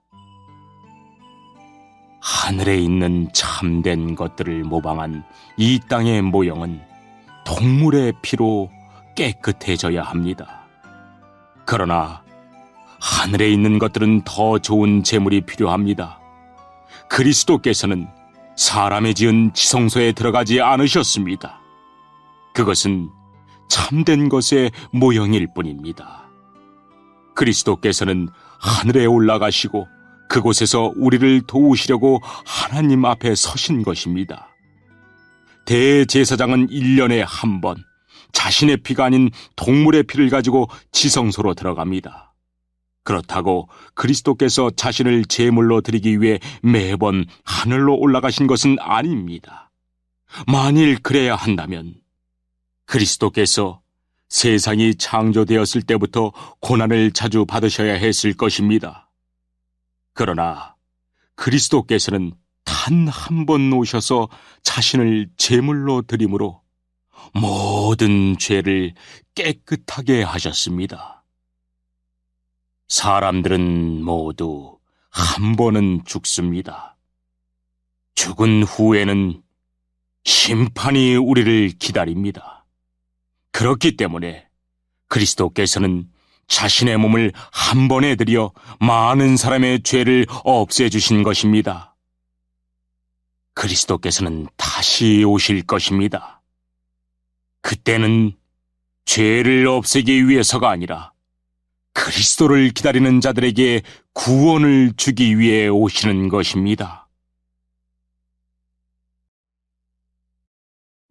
하늘에 있는 참된 것들을 모방한 이 땅의 모형은 동물의 피로 깨끗해져야 합니다. 그러나 하늘에 있는 것들은 더 좋은 제물이 필요합니다. 그리스도께서는 사람이 지은 지성소에 들어가지 않으셨습니다. 그것은 참된 것의 모형일 뿐입니다. 그리스도께서는 하늘에 올라가시고 그곳에서 우리를 도우시려고 하나님 앞에 서신 것입니다. 대제사장은 1년에 한 번 자신의 피가 아닌 동물의 피를 가지고 지성소로 들어갑니다. 그렇다고 그리스도께서 자신을 제물로 드리기 위해 매번 하늘로 올라가신 것은 아닙니다. 만일 그래야 한다면 그리스도께서 세상이 창조되었을 때부터 고난을 자주 받으셔야 했을 것입니다. 그러나 그리스도께서는 단 한 번 오셔서 자신을 제물로 드림으로 모든 죄를 깨끗하게 하셨습니다. 사람들은 모두 한 번은 죽습니다. 죽은 후에는 심판이 우리를 기다립니다. 그렇기 때문에 그리스도께서는 자신의 몸을 한 번에 들여 많은 사람의 죄를 없애주신 것입니다. 그리스도께서는 다시 오실 것입니다. 그때는 죄를 없애기 위해서가 아니라 그리스도를 기다리는 자들에게 구원을 주기 위해 오시는 것입니다.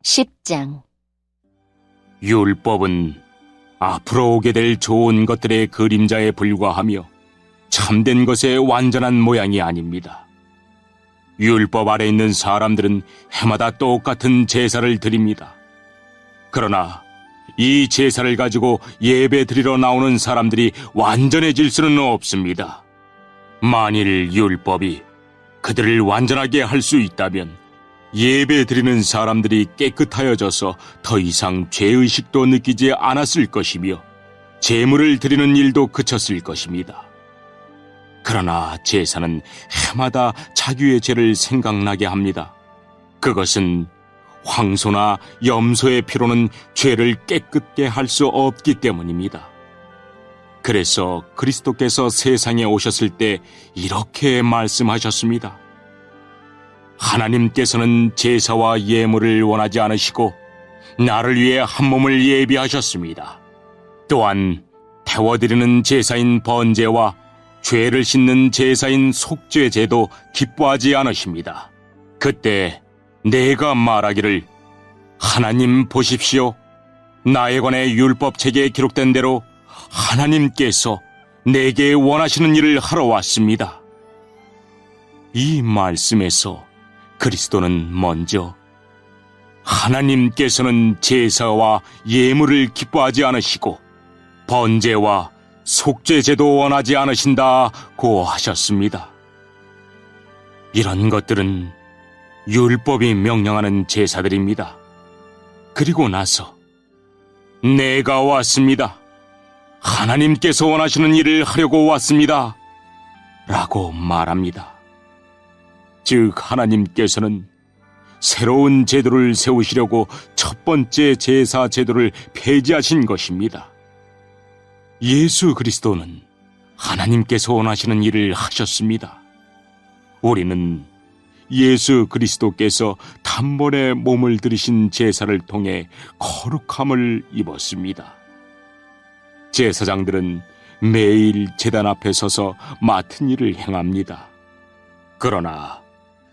10장 율법은 앞으로 오게 될 좋은 것들의 그림자에 불과하며 참된 것의 완전한 모양이 아닙니다. 율법 아래 있는 사람들은 해마다 똑같은 제사를 드립니다. 그러나 이 제사를 가지고 예배 드리러 나오는 사람들이 완전해질 수는 없습니다. 만일 율법이 그들을 완전하게 할 수 있다면 예배 드리는 사람들이 깨끗하여져서 더 이상 죄의식도 느끼지 않았을 것이며 제물을 드리는 일도 그쳤을 것입니다. 그러나 제사는 해마다 자기의 죄를 생각나게 합니다. 그것은 황소나 염소의 피로는 죄를 깨끗게 할 수 없기 때문입니다. 그래서 그리스도께서 세상에 오셨을 때 이렇게 말씀하셨습니다. 하나님께서는 제사와 예물을 원하지 않으시고 나를 위해 한 몸을 예비하셨습니다. 또한 태워드리는 제사인 번제와 죄를 씻는 제사인 속죄제도 기뻐하지 않으십니다. 그때 내가 말하기를 하나님 보십시오. 나에 관해 율법책에 기록된 대로 하나님께서 내게 원하시는 일을 하러 왔습니다. 이 말씀에서 그리스도는 먼저 하나님께서는 제사와 예물을 기뻐하지 않으시고 번제와 속죄제도 원하지 않으신다고 하셨습니다. 이런 것들은 율법이 명령하는 제사들입니다. 그리고 나서 내가 왔습니다. 하나님께서 원하시는 일을 하려고 왔습니다. 라고 말합니다. 즉 하나님께서는 새로운 제도를 세우시려고 첫 번째 제사 제도를 폐지하신 것입니다. 예수 그리스도는 하나님께서 원하시는 일을 하셨습니다. 우리는 예수 그리스도께서 단번에 몸을 들이신 제사를 통해 거룩함을 입었습니다. 제사장들은 매일 제단 앞에 서서 맡은 일을 행합니다. 그러나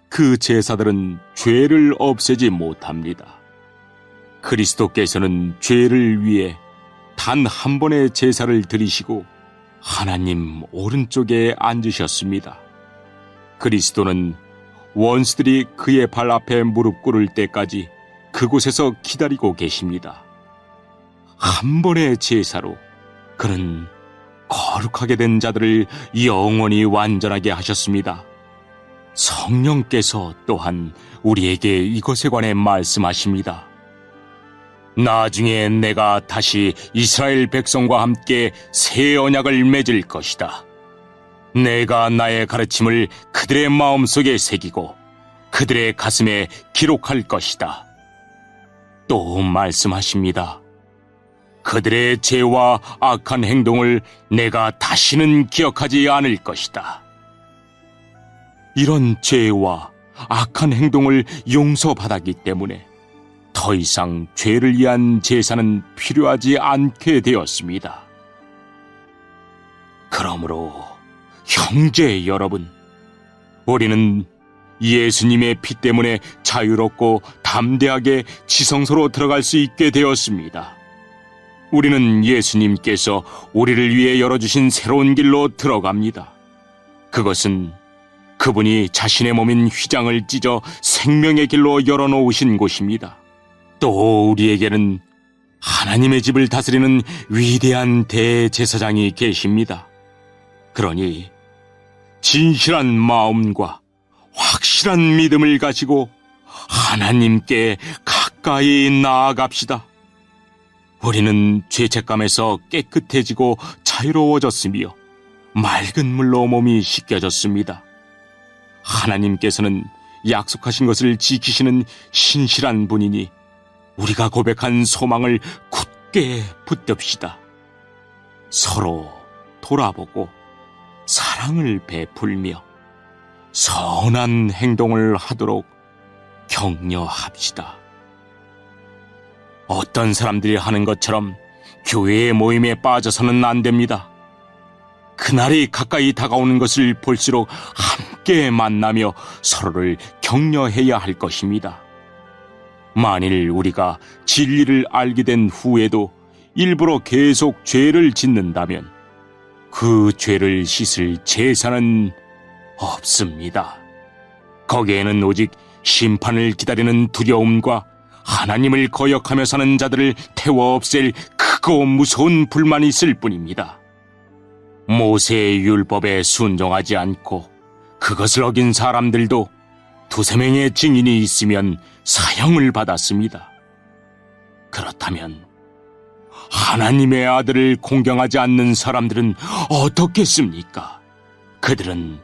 그 제사들은 죄를 없애지 못합니다. 그리스도께서는 죄를 위해 단 한 번의 제사를 드리시고 하나님 오른쪽에 앉으셨습니다. 그리스도는 원수들이 그의 발 앞에 무릎 꿇을 때까지 그곳에서 기다리고 계십니다. 한 번의 제사로 그는 거룩하게 된 자들을 영원히 완전하게 하셨습니다. 성령께서 또한 우리에게 이것에 관해 말씀하십니다. 나중에 내가 다시 이스라엘 백성과 함께 새 언약을 맺을 것이다. 내가 나의 가르침을 그들의 마음속에 새기고 그들의 가슴에 기록할 것이다. 또 말씀하십니다. 그들의 죄와 악한 행동을 내가 다시는 기억하지 않을 것이다. 이런 죄와 악한 행동을 용서받았기 때문에 더 이상 죄를 위한 제사는 필요하지 않게 되었습니다. 그러므로 형제 여러분, 우리는 예수님의 피 때문에 자유롭고 담대하게 지성소로 들어갈 수 있게 되었습니다. 우리는 예수님께서 우리를 위해 열어주신 새로운 길로 들어갑니다. 그것은 그분이 자신의 몸인 휘장을 찢어 생명의 길로 열어놓으신 곳입니다. 또 우리에게는 하나님의 집을 다스리는 위대한 대제사장이 계십니다. 그러니 진실한 마음과 확실한 믿음을 가지고 하나님께 가까이 나아갑시다. 우리는 죄책감에서 깨끗해지고 자유로워졌으며 맑은 물로 몸이 씻겨졌습니다. 하나님께서는 약속하신 것을 지키시는 신실한 분이니 우리가 고백한 소망을 굳게 붙듭시다. 서로 돌아보고 사랑을 베풀며 선한 행동을 하도록 격려합시다. 어떤 사람들이 하는 것처럼 교회의 모임에 빠져서는 안 됩니다. 그날이 가까이 다가오는 것을 볼수록 함께 만나며 서로를 격려해야 할 것입니다. 만일 우리가 진리를 알게 된 후에도 일부러 계속 죄를 짓는다면 그 죄를 씻을 제사는 없습니다. 거기에는 오직 심판을 기다리는 두려움과 하나님을 거역하며 사는 자들을 태워 없앨 크고 무서운 불만이 있을 뿐입니다. 모세의 율법에 순종하지 않고 그것을 어긴 사람들도 두세 명의 증인이 있으면 사형을 받았습니다. 그렇다면 하나님의 아들을 공경하지 않는 사람들은 어떻겠습니까? 그들은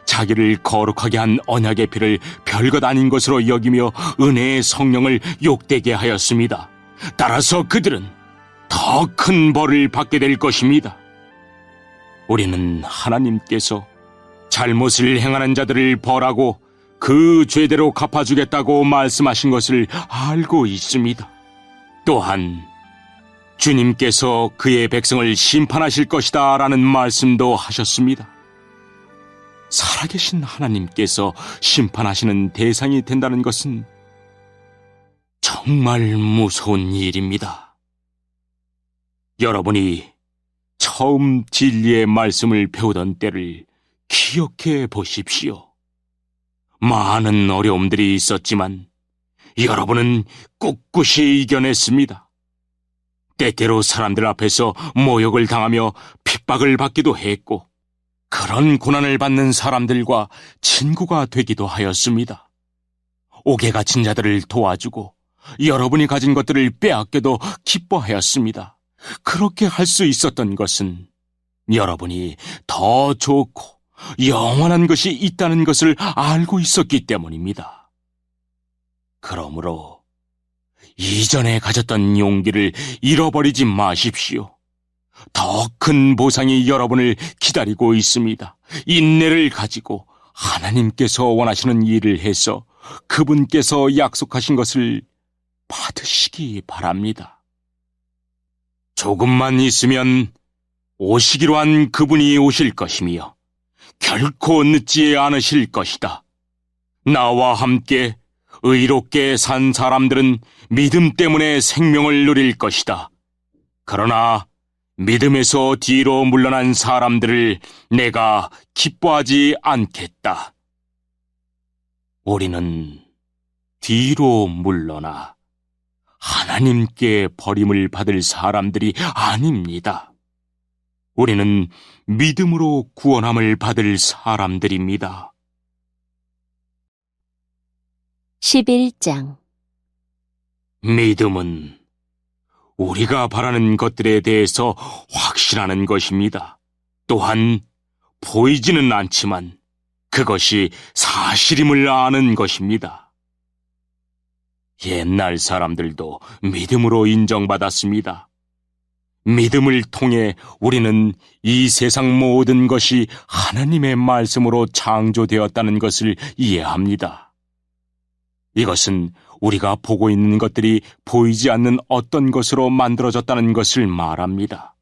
자기를 거룩하게 한 언약의 피를 별것 아닌 것으로 여기며 은혜의 성령을 욕되게 하였습니다. 따라서 그들은 더 큰 벌을 받게 될 것입니다. 우리는 하나님께서 잘못을 행하는 자들을 벌하고 그 죄대로 갚아주겠다고 말씀하신 것을 알고 있습니다. 또한 주님께서 그의 백성을 심판하실 것이다 라는 말씀도 하셨습니다. 살아계신 하나님께서 심판하시는 대상이 된다는 것은 정말 무서운 일입니다. 여러분이 처음 진리의 말씀을 배우던 때를 기억해 보십시오. 많은 어려움들이 있었지만 여러분은 꿋꿋이 이겨냈습니다. 때때로 사람들 앞에서 모욕을 당하며 핍박을 받기도 했고 그런 고난을 받는 사람들과 친구가 되기도 하였습니다. 옥에 갇힌 자들을 도와주고 여러분이 가진 것들을 빼앗겨도 기뻐하였습니다. 그렇게 할 수 있었던 것은 여러분이 더 좋고 영원한 것이 있다는 것을 알고 있었기 때문입니다. 그러므로 이전에 가졌던 용기를 잃어버리지 마십시오. 더 큰 보상이 여러분을 기다리고 있습니다. 인내를 가지고 하나님께서 원하시는 일을 해서 그분께서 약속하신 것을 받으시기 바랍니다. 조금만 있으면 오시기로 한 그분이 오실 것이며 결코 늦지 않으실 것이다. 나와 함께 의롭게 산 사람들은 믿음 때문에 생명을 누릴 것이다. 그러나 믿음에서 뒤로 물러난 사람들을 내가 기뻐하지 않겠다. 우리는 뒤로 물러나 하나님께 버림을 받을 사람들이 아닙니다. 우리는 믿음으로 구원함을 받을 사람들입니다. 11장. 믿음은 우리가 바라는 것들에 대해서 확신하는 것입니다. 또한 보이지는 않지만 그것이 사실임을 아는 것입니다. 옛날 사람들도 믿음으로 인정받았습니다. 믿음을 통해 우리는 이 세상 모든 것이 하나님의 말씀으로 창조되었다는 것을 이해합니다. 이것은 우리가 보고 있는 것들이 보이지 않는 어떤 것으로 만들어졌다는 것을 말합니다.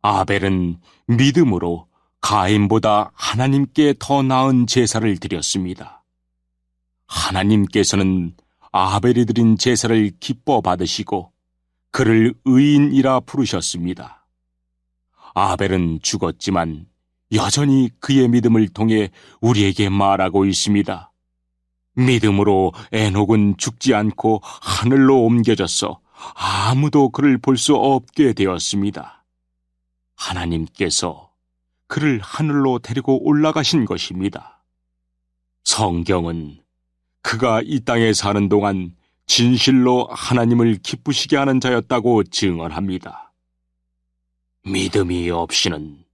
아벨은 믿음으로 가인보다 하나님께 더 나은 제사를 드렸습니다. 하나님께서는 아벨이 드린 제사를 기뻐 받으시고 그를 의인이라 부르셨습니다. 아벨은 죽었지만 여전히 그의 믿음을 통해 우리에게 말하고 있습니다. 믿음으로 에녹은 죽지 않고 하늘로 옮겨져서 아무도 그를 볼 수 없게 되었습니다. 하나님께서 그를 하늘로 데리고 올라가신 것입니다. 성경은 그가 이 땅에 사는 동안 진실로 하나님을 기쁘시게 하는 자였다고 증언합니다. 믿음이 없이는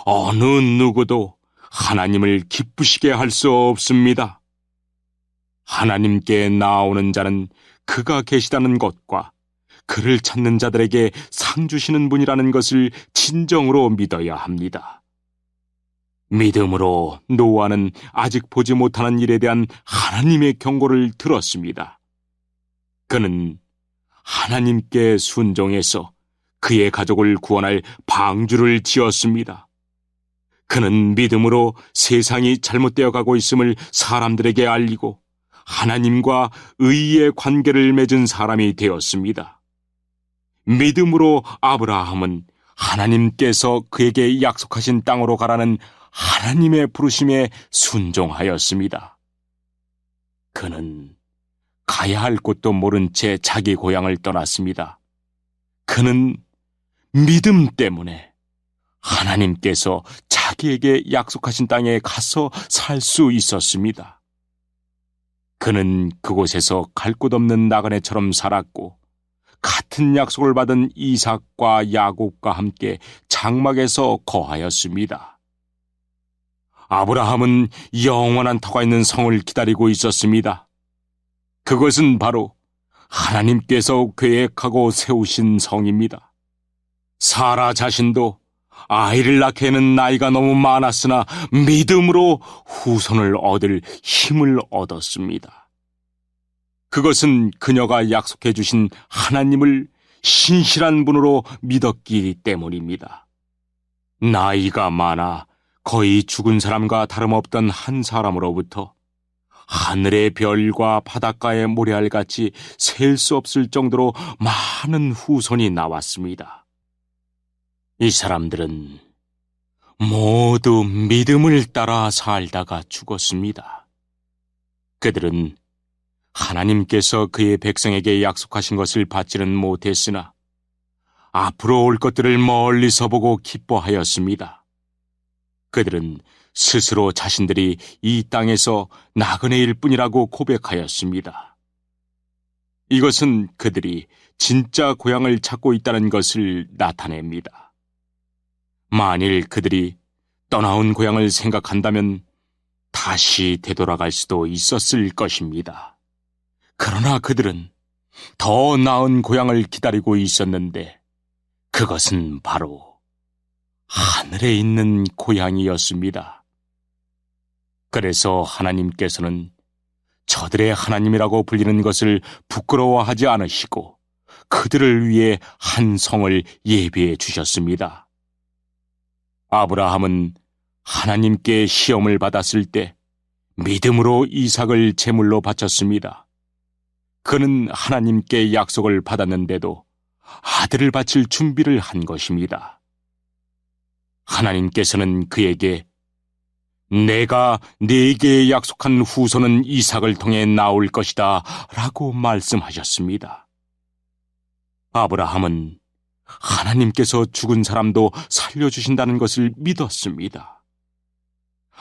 어느 누구도 하나님을 기쁘시게 할 수 없습니다. 하나님께 나오는 자는 그가 계시다는 것과 그를 찾는 자들에게 상 주시는 분이라는 것을 진정으로 믿어야 합니다. 믿음으로 노아는 아직 보지 못하는 일에 대한 하나님의 경고를 들었습니다. 그는 하나님께 순종해서 그의 가족을 구원할 방주를 지었습니다. 그는 믿음으로 세상이 잘못되어 가고 있음을 사람들에게 알리고 하나님과 의의 관계를 맺은 사람이 되었습니다. 믿음으로 아브라함은 하나님께서 그에게 약속하신 땅으로 가라는 하나님의 부르심에 순종하였습니다. 그는 가야 할 곳도 모른 채 자기 고향을 떠났습니다. 그는 믿음 때문에 하나님께서 자기에게 약속하신 땅에 가서 살 수 있었습니다. 그는 그곳에서 갈 곳 없는 나그네처럼 살았고 같은 약속을 받은 이삭과 야곱과 함께 장막에서 거하였습니다. 아브라함은 영원한 터가 있는 성을 기다리고 있었습니다. 그것은 바로 하나님께서 계획하고 세우신 성입니다. 사라 자신도 아이를 낳기에는 나이가 너무 많았으나 믿음으로 후손을 얻을 힘을 얻었습니다. 그것은 그녀가 약속해 주신 하나님을 신실한 분으로 믿었기 때문입니다. 나이가 많아 거의 죽은 사람과 다름없던 한 사람으로부터 하늘의 별과 바닷가의 모래알같이 셀 수 없을 정도로 많은 후손이 나왔습니다. 이 사람들은 모두 믿음을 따라 살다가 죽었습니다. 그들은 하나님께서 그의 백성에게 약속하신 것을 받지는 못했으나 앞으로 올 것들을 멀리서 보고 기뻐하였습니다. 그들은 스스로 자신들이 이 땅에서 나그네일 뿐이라고 고백하였습니다. 이것은 그들이 진짜 고향을 찾고 있다는 것을 나타냅니다. 만일 그들이 떠나온 고향을 생각한다면 다시 되돌아갈 수도 있었을 것입니다. 그러나 그들은 더 나은 고향을 기다리고 있었는데 그것은 바로 하늘에 있는 고향이었습니다. 그래서 하나님께서는 저들의 하나님이라고 불리는 것을 부끄러워하지 않으시고 그들을 위해 한 성을 예비해 주셨습니다. 아브라함은 하나님께 시험을 받았을 때 믿음으로 이삭을 제물로 바쳤습니다. 그는 하나님께 약속을 받았는데도 아들을 바칠 준비를 한 것입니다. 하나님께서는 그에게 내가 네게 약속한 후손은 이삭을 통해 나올 것이다 라고 말씀하셨습니다. 아브라함은 하나님께서 죽은 사람도 살려주신다는 것을 믿었습니다.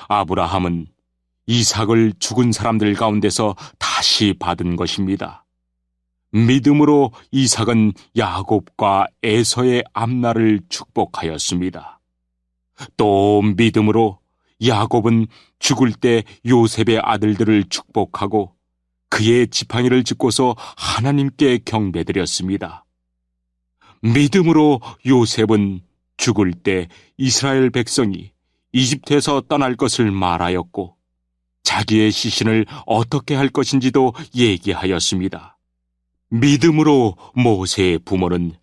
아브라함은 이삭을 죽은 사람들 가운데서 다시 받은 것입니다. 믿음으로 이삭은 야곱과 에서의 앞날을 축복하였습니다. 또 믿음으로 야곱은 죽을 때 요셉의 아들들을 축복하고 그의 지팡이를 짚고서 하나님께 경배드렸습니다. 믿음으로 요셉은 죽을 때 이스라엘 백성이 이집트에서 떠날 것을 말하였고 자기의 시신을 어떻게 할 것인지도 얘기하였습니다. 믿음으로 모세의 부모는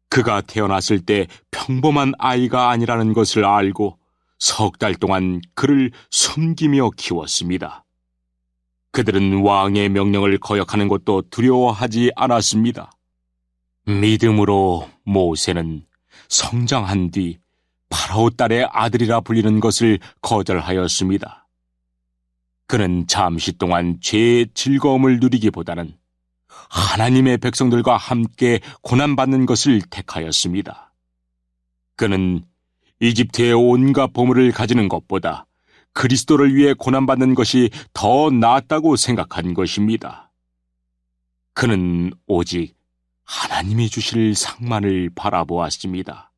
그가 태어났을 때 평범한 아이가 아니라는 것을 알고 석 달 동안 그를 숨기며 키웠습니다. 그들은 왕의 명령을 거역하는 것도 두려워하지 않았습니다. 믿음으로 모세는 성장한 뒤 파라오 딸의 아들이라 불리는 것을 거절하였습니다. 그는 잠시 동안 죄의 즐거움을 누리기보다는 하나님의 백성들과 함께 고난받는 것을 택하였습니다. 그는 이집트의 온갖 보물을 가지는 것보다 그리스도를 위해 고난받는 것이 더 낫다고 생각한 것입니다. 그는 오직 하나님이 주실 상만을 바라보았습니다.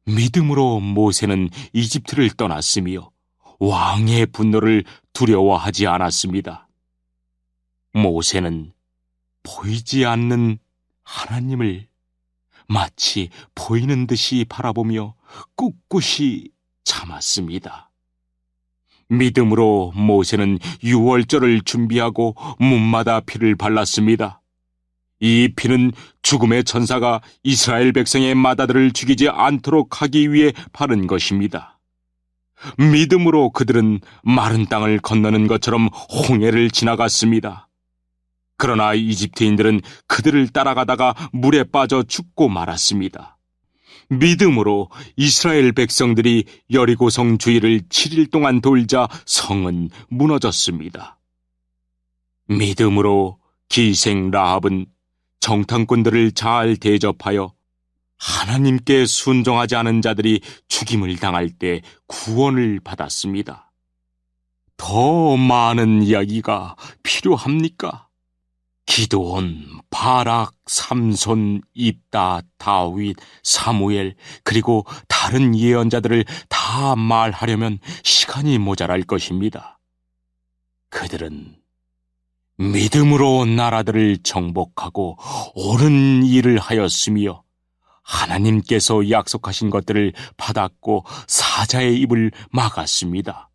믿음으로 모세는 이집트를 떠났으며 왕의 분노를 두려워하지 않았습니다. 모세는 보이지 않는 하나님을 마치 보이는 듯이 바라보며 꿋꿋이 참았습니다. 믿음으로 모세는 유월절을 준비하고 문마다 피를 발랐습니다. 이 피는 죽음의 천사가 이스라엘 백성의 맏아들을 죽이지 않도록 하기 위해 바른 것입니다. 믿음으로 그들은 마른 땅을 건너는 것처럼 홍해를 지나갔습니다. 그러나 이집트인들은 그들을 따라가다가 물에 빠져 죽고 말았습니다. 믿음으로 이스라엘 백성들이 여리고성 주위를 7일 동안 돌자 성은 무너졌습니다. 믿음으로 기생 라합은 정탐꾼들을 잘 대접하여 하나님께 순종하지 않은 자들이 죽임을 당할 때 구원을 받았습니다. 더 많은 이야기가 필요합니까? 기드온, 바락, 삼손, 입다, 다윗, 사무엘, 그리고 다른 예언자들을 다 말하려면 시간이 모자랄 것입니다. 그들은 믿음으로 나라들을 정복하고 옳은 일을 하였으며 하나님께서 약속하신 것들을 받았고 사자의 입을 막았습니다.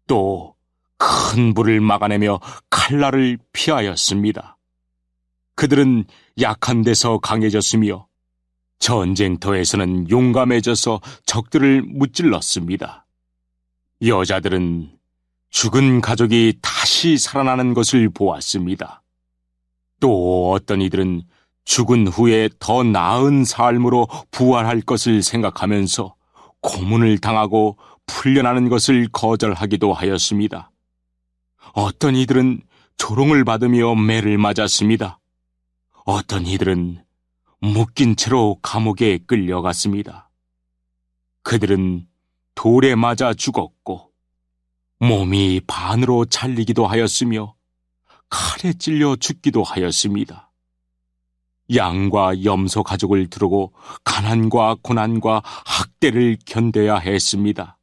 또 큰 불을 막아내며 칼날을 피하였습니다. 그들은 약한 데서 강해졌으며 전쟁터에서는 용감해져서 적들을 무찔렀습니다. 여자들은 죽은 가족이 다시 살아나는 것을 보았습니다. 또 어떤 이들은 죽은 후에 더 나은 삶으로 부활할 것을 생각하면서 고문을 당하고 풀려나는 것을 거절하기도 하였습니다. 어떤 이들은 조롱을 받으며 매를 맞았습니다. 어떤 이들은 묶인 채로 감옥에 끌려갔습니다. 그들은 돌에 맞아 죽었고 몸이 반으로 잘리기도 하였으며 칼에 찔려 죽기도 하였습니다. 양과 염소 가족을 두르고 가난과 고난과 학대를 견뎌야 했습니다.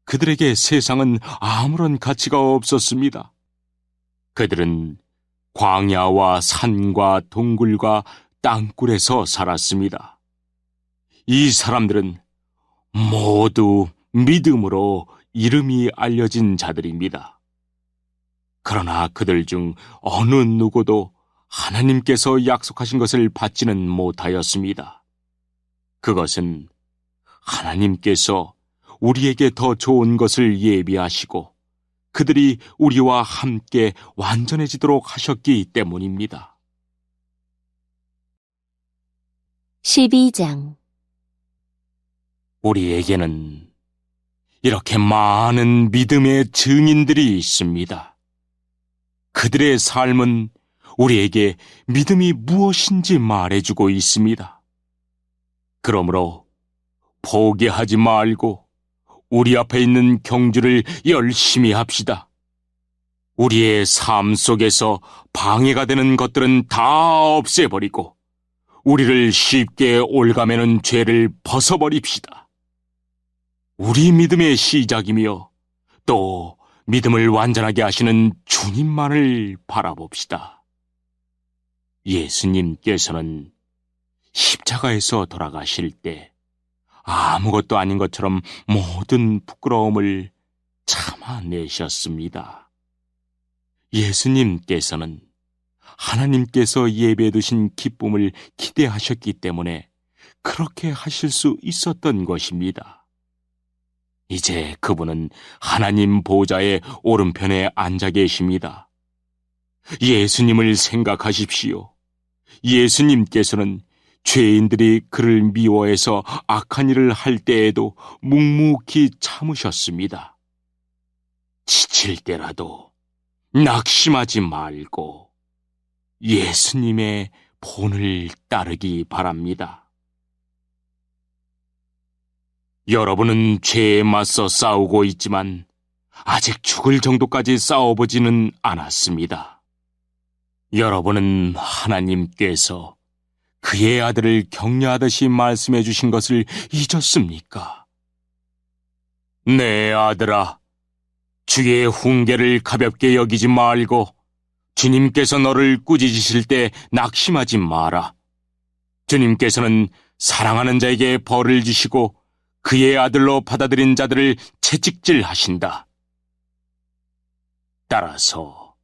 그들에게 세상은 아무런 가치가 없었습니다. 그들은 광야와 산과 동굴과 땅굴에서 살았습니다. 이 사람들은 모두 믿음으로 이름이 알려진 자들입니다. 그러나 그들 중 어느 누구도 하나님께서 약속하신 것을 받지는 못하였습니다. 그것은 하나님께서 우리에게 더 좋은 것을 예비하시고 그들이 우리와 함께 완전해지도록 하셨기 때문입니다. 12장. 우리에게는 이렇게 많은 믿음의 증인들이 있습니다. 그들의 삶은 우리에게 믿음이 무엇인지 말해주고 있습니다. 그러므로 포기하지 말고 우리 앞에 있는 경주를 열심히 합시다. 우리의 삶 속에서 방해가 되는 것들은 다 없애버리고 우리를 쉽게 올가매는 죄를 벗어버립시다. 우리 믿음의 시작이며 또 믿음을 완전하게 하시는 주님만을 바라봅시다. 예수님께서는 십자가에서 돌아가실 때 아무것도 아닌 것처럼 모든 부끄러움을 참아내셨습니다. 예수님께서는 하나님께서 예배해 두신 기쁨을 기대하셨기 때문에 그렇게 하실 수 있었던 것입니다. 이제 그분은 하나님 보좌의 오른편에 앉아 계십니다. 예수님을 생각하십시오. 예수님께서는 죄인들이 그를 미워해서 악한 일을 할 때에도 묵묵히 참으셨습니다. 지칠 때라도 낙심하지 말고 예수님의 본을 따르기 바랍니다. 여러분은 죄에 맞서 싸우고 있지만 아직 죽을 정도까지 싸워보지는 않았습니다. 여러분은 하나님께서 그의 아들을 격려하듯이 말씀해 주신 것을 잊었습니까? 내 아들아, 주의 훈계를 가볍게 여기지 말고 주님께서 너를 꾸짖으실 때 낙심하지 마라. 주님께서는 사랑하는 자에게 벌을 주시고 그의 아들로 받아들인 자들을 채찍질하신다. 따라서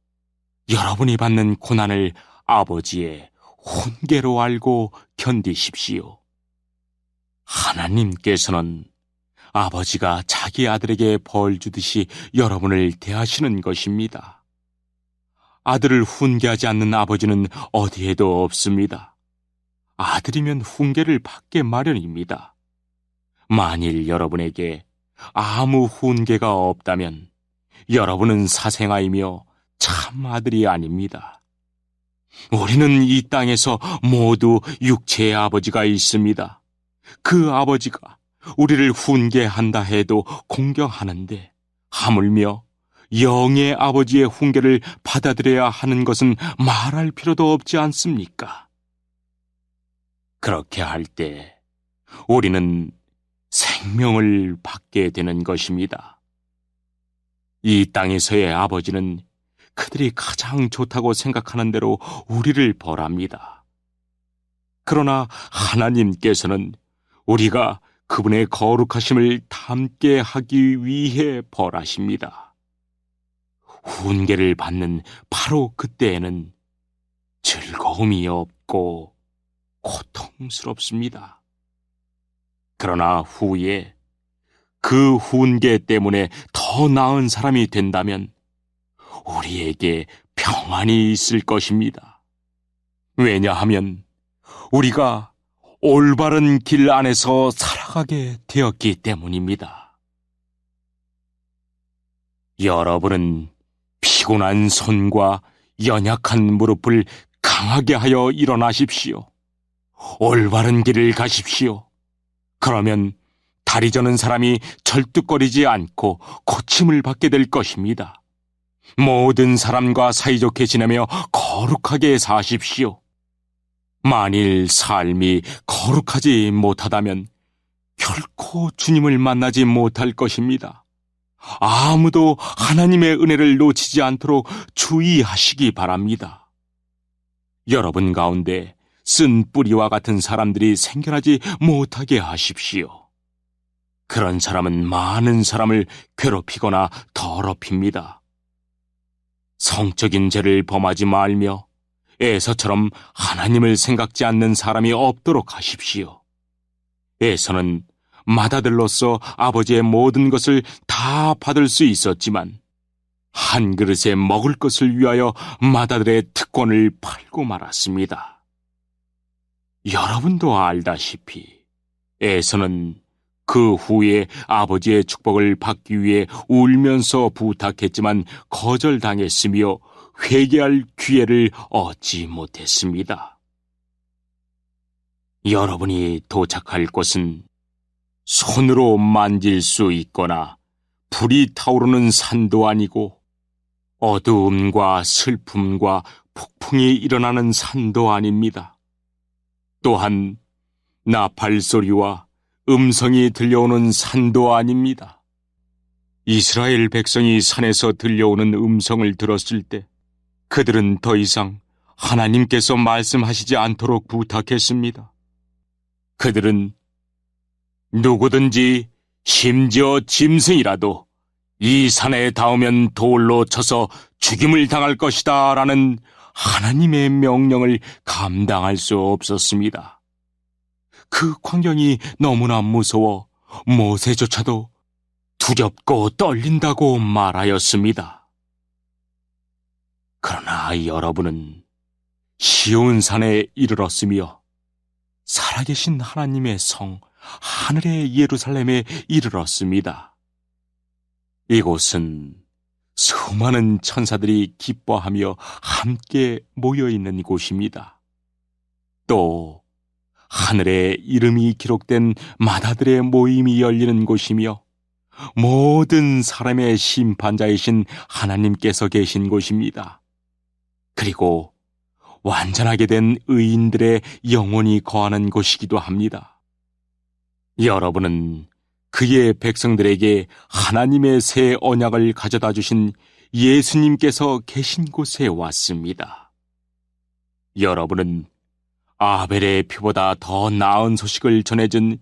여러분이 받는 고난을 아버지의 훈계로 알고 견디십시오. 하나님께서는 아버지가 자기 아들에게 벌 주듯이 여러분을 대하시는 것입니다. 아들을 훈계하지 않는 아버지는 어디에도 없습니다. 아들이면 훈계를 받게 마련입니다. 만일 여러분에게 아무 훈계가 없다면 여러분은 사생아이며 참 아들이 아닙니다. 우리는 이 땅에서 모두 육체의 아버지가 있습니다. 그 아버지가 우리를 훈계한다 해도 공경하는데 하물며 영의 아버지의 훈계를 받아들여야 하는 것은 말할 필요도 없지 않습니까? 그렇게 할 때 우리는 생명을 받게 되는 것입니다. 이 땅에서의 아버지는 그들이 가장 좋다고 생각하는 대로 우리를 벌합니다. 그러나 하나님께서는 우리가 그분의 거룩하심을 담게 하기 위해 벌하십니다. 훈계를 받는 바로 그때에는 즐거움이 없고 고통스럽습니다. 그러나 후에 그 훈계 때문에 더 나은 사람이 된다면 우리에게 평안이 있을 것입니다. 왜냐하면 우리가 올바른 길 안에서 살아가게 되었기 때문입니다. 여러분은 피곤한 손과 연약한 무릎을 강하게 하여 일어나십시오. 올바른 길을 가십시오. 그러면 다리 저는 사람이 절뚝거리지 않고 고침을 받게 될 것입니다. 모든 사람과 사이좋게 지내며 거룩하게 사십시오. 만일 삶이 거룩하지 못하다면 결코 주님을 만나지 못할 것입니다. 아무도 하나님의 은혜를 놓치지 않도록 주의하시기 바랍니다. 여러분 가운데 쓴 뿌리와 같은 사람들이 생겨나지 못하게 하십시오. 그런 사람은 많은 사람을 괴롭히거나 더럽힙니다. 성적인 죄를 범하지 말며 에서처럼 하나님을 생각지 않는 사람이 없도록 하십시오. 에서는 맏아들로서 아버지의 모든 것을 다 받을 수 있었지만 한 그릇에 먹을 것을 위하여 맏아들의 특권을 팔고 말았습니다. 여러분도 알다시피 에서는 그 후에 아버지의 축복을 받기 위해 울면서 부탁했지만 거절당했으며 회개할 기회를 얻지 못했습니다. 여러분이 도착할 곳은 손으로 만질 수 있거나 불이 타오르는 산도 아니고 어두움과 슬픔과 폭풍이 일어나는 산도 아닙니다. 또한 나팔 소리와 음성이 들려오는 산도 아닙니다. 이스라엘 백성이 산에서 들려오는 음성을 들었을 때 그들은 더 이상 하나님께서 말씀하시지 않도록 부탁했습니다. 그들은 누구든지 심지어 짐승이라도 이 산에 닿으면 돌로 쳐서 죽임을 당할 것이다 라는 하나님의 명령을 감당할 수 없었습니다. 그 광경이 너무나 무서워 모세조차도 두렵고 떨린다고 말하였습니다. 그러나 여러분은 시온 산에 이르렀으며 살아계신 하나님의 성 하늘의 예루살렘에 이르렀습니다. 이곳은 수많은 천사들이 기뻐하며 함께 모여있는 곳입니다. 또 하늘에 이름이 기록된 맏아들의 모임이 열리는 곳이며 모든 사람의 심판자이신 하나님께서 계신 곳입니다. 그리고 완전하게 된 의인들의 영혼이 거하는 곳이기도 합니다. 여러분은 그의 백성들에게 하나님의 새 언약을 가져다 주신 예수님께서 계신 곳에 왔습니다. 여러분은 아벨의 피보다 더 나은 소식을 전해준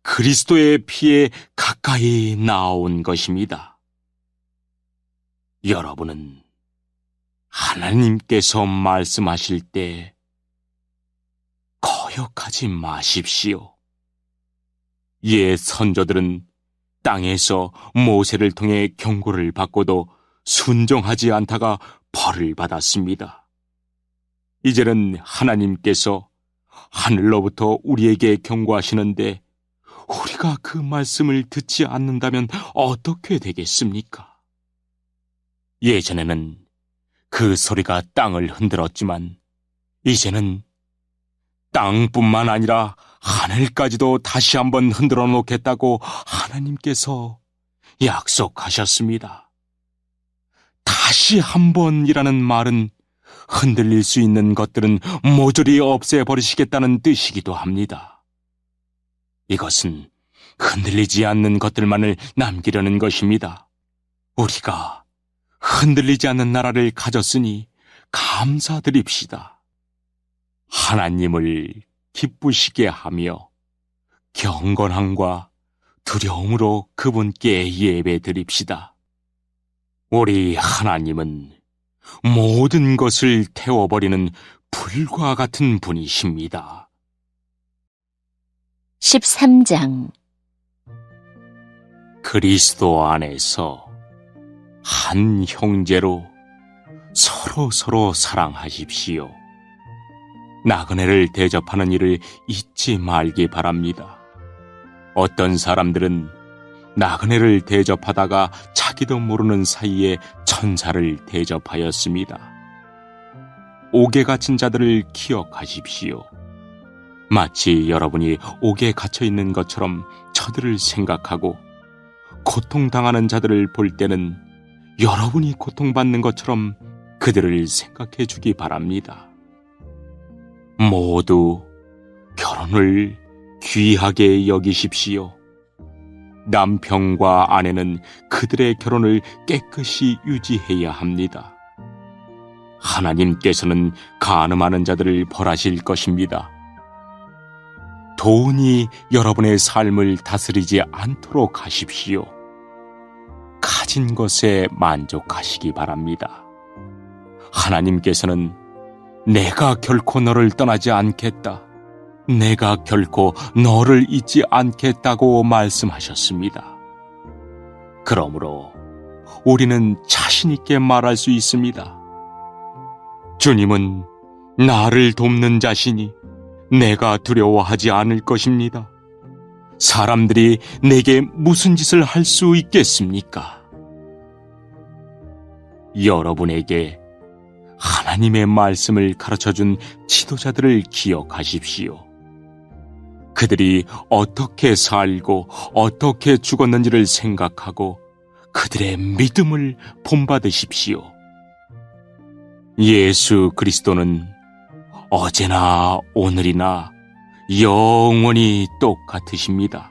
그리스도의 피에 가까이 나온 것입니다. 여러분은 하나님께서 말씀하실 때 거역하지 마십시오. 옛 선조들은 땅에서 모세를 통해 경고를 받고도 순종하지 않다가 벌을 받았습니다. 이제는 하나님께서 하늘로부터 우리에게 경고하시는데 우리가 그 말씀을 듣지 않는다면 어떻게 되겠습니까? 예전에는 그 소리가 땅을 흔들었지만 이제는 땅뿐만 아니라 하늘까지도 다시 한번 흔들어 놓겠다고 하나님께서 약속하셨습니다. 다시 한번이라는 말은 흔들릴 수 있는 것들은 모조리 없애버리시겠다는 뜻이기도 합니다. 이것은 흔들리지 않는 것들만을 남기려는 것입니다. 우리가 흔들리지 않는 나라를 가졌으니 감사드립시다. 하나님을 기쁘시게 하며 경건함과 두려움으로 그분께 예배 드립시다. 우리 하나님은 모든 것을 태워버리는 불과 같은 분이십니다. 13장. 그리스도 안에서 한 형제로 서로 사랑하십시오. 나그네를 대접하는 일을 잊지 말기 바랍니다. 어떤 사람들은 나그네를 대접하다가 자기도 모르는 사이에 천사를 대접하였습니다. 옥에 갇힌 자들을 기억하십시오. 마치 여러분이 옥에 갇혀 있는 것처럼 저들을 생각하고 고통당하는 자들을 볼 때는 여러분이 고통받는 것처럼 그들을 생각해 주기 바랍니다. 모두 결혼을 귀하게 여기십시오. 남편과 아내는 그들의 결혼을 깨끗이 유지해야 합니다. 하나님께서는 간음하는 자들을 벌하실 것입니다. 돈이 여러분의 삶을 다스리지 않도록 하십시오. 가진 것에 만족하시기 바랍니다. 하나님께서는 내가 결코 너를 떠나지 않겠다, 내가 결코 너를 잊지 않겠다고 말씀하셨습니다. 그러므로 우리는 자신 있게 말할 수 있습니다. 주님은 나를 돕는 자시니 내가 두려워하지 않을 것입니다. 사람들이 내게 무슨 짓을 할 수 있겠습니까? 여러분에게 하나님의 말씀을 가르쳐준 지도자들을 기억하십시오. 그들이 어떻게 살고 어떻게 죽었는지를 생각하고 그들의 믿음을 본받으십시오. 예수 그리스도는 어제나 오늘이나 영원히 똑같으십니다.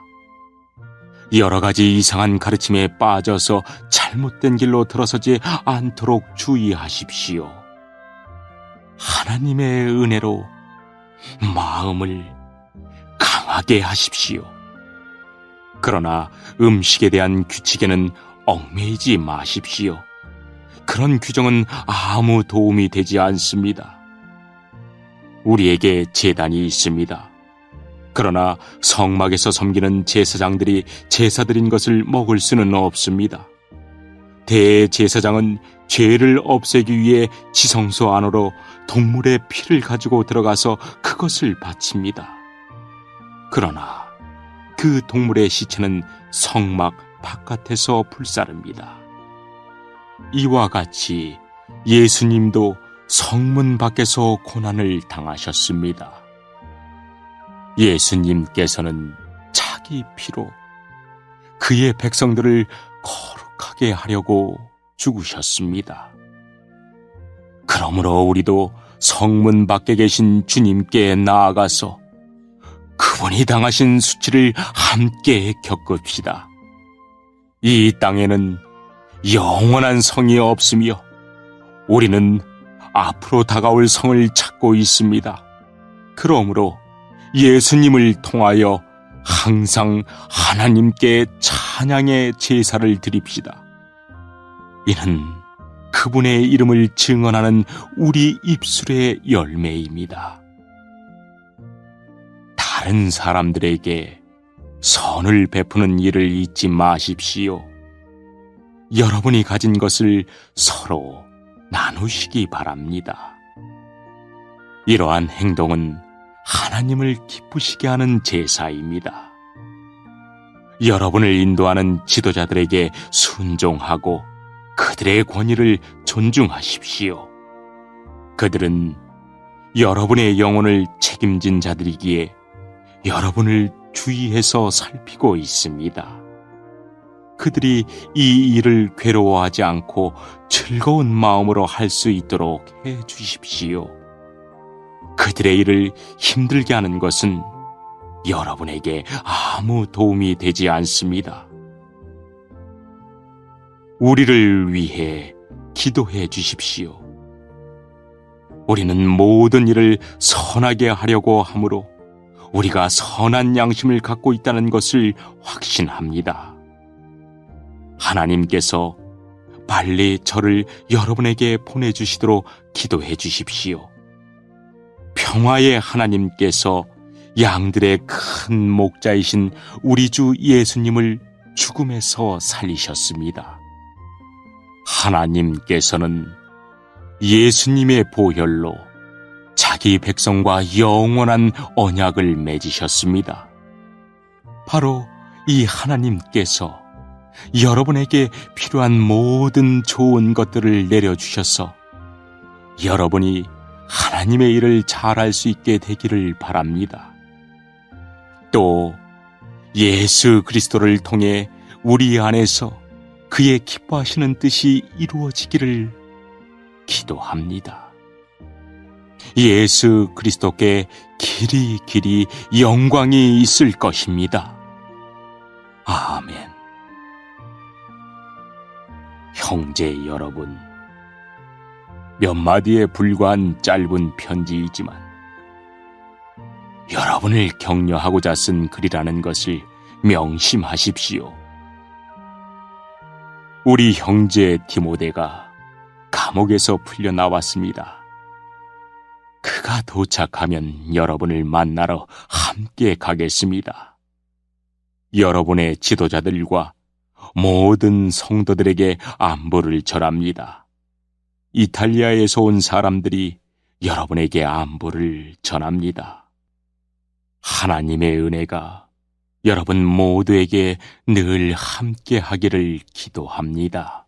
여러 가지 이상한 가르침에 빠져서 잘못된 길로 들어서지 않도록 주의하십시오. 하나님의 은혜로 마음을 강하게 하십시오. 그러나 음식에 대한 규칙에는 얽매이지 마십시오. 그런 규정은 아무 도움이 되지 않습니다. 우리에게 제단이 있습니다. 그러나 성막에서 섬기는 제사장들이 제사 드린 것을 먹을 수는 없습니다. 대제사장은 죄를 없애기 위해 지성소 안으로 동물의 피를 가지고 들어가서 그것을 바칩니다. 그러나 그 동물의 시체는 성막 바깥에서 불사릅니다. 이와 같이 예수님도 성문 밖에서 고난을 당하셨습니다. 예수님께서는 자기 피로 그의 백성들을 거룩하게 하려고 죽으셨습니다. 그러므로 우리도 성문 밖에 계신 주님께 나아가서 그분이 당하신 수치를 함께 겪읍시다. 이 땅에는 영원한 성이 없으며 우리는 앞으로 다가올 성을 찾고 있습니다. 그러므로 예수님을 통하여 항상 하나님께 찬양의 제사를 드립시다. 이는 그분의 이름을 증언하는 우리 입술의 열매입니다. 다른 사람들에게 선을 베푸는 일을 잊지 마십시오. 여러분이 가진 것을 서로 나누시기 바랍니다. 이러한 행동은 하나님을 기쁘시게 하는 제사입니다. 여러분을 인도하는 지도자들에게 순종하고 그들의 권위를 존중하십시오. 그들은 여러분의 영혼을 책임진 자들이기에 여러분을 주의해서 살피고 있습니다. 그들이 이 일을 괴로워하지 않고 즐거운 마음으로 할 수 있도록 해 주십시오. 그들의 일을 힘들게 하는 것은 여러분에게 아무 도움이 되지 않습니다. 우리를 위해 기도해 주십시오. 우리는 모든 일을 선하게 하려고 하므로 우리가 선한 양심을 갖고 있다는 것을 확신합니다. 하나님께서 빨리 저를 여러분에게 보내주시도록 기도해 주십시오. 평화의 하나님께서 양들의 큰 목자이신 우리 주 예수님을 죽음에서 살리셨습니다. 하나님께서는 예수님의 보혈로 자기 백성과 영원한 언약을 맺으셨습니다. 바로 이 하나님께서 여러분에게 필요한 모든 좋은 것들을 내려주셔서 여러분이 하나님의 일을 잘할 수 있게 되기를 바랍니다. 또 예수 그리스도를 통해 우리 안에서 그의 기뻐하시는 뜻이 이루어지기를 기도합니다. 예수 그리스도께 길이 영광이 있을 것입니다. 아멘. 형제 여러분, 몇 마디에 불과한 짧은 편지이지만 여러분을 격려하고자 쓴 글이라는 것을 명심하십시오. 우리 형제 디모데가 감옥에서 풀려나왔습니다. 그가 도착하면 여러분을 만나러 함께 가겠습니다. 여러분의 지도자들과 모든 성도들에게 안부를 전합니다. 이탈리아에서 온 사람들이 여러분에게 안부를 전합니다. 하나님의 은혜가 여러분 모두에게 늘 함께 하기를 기도합니다.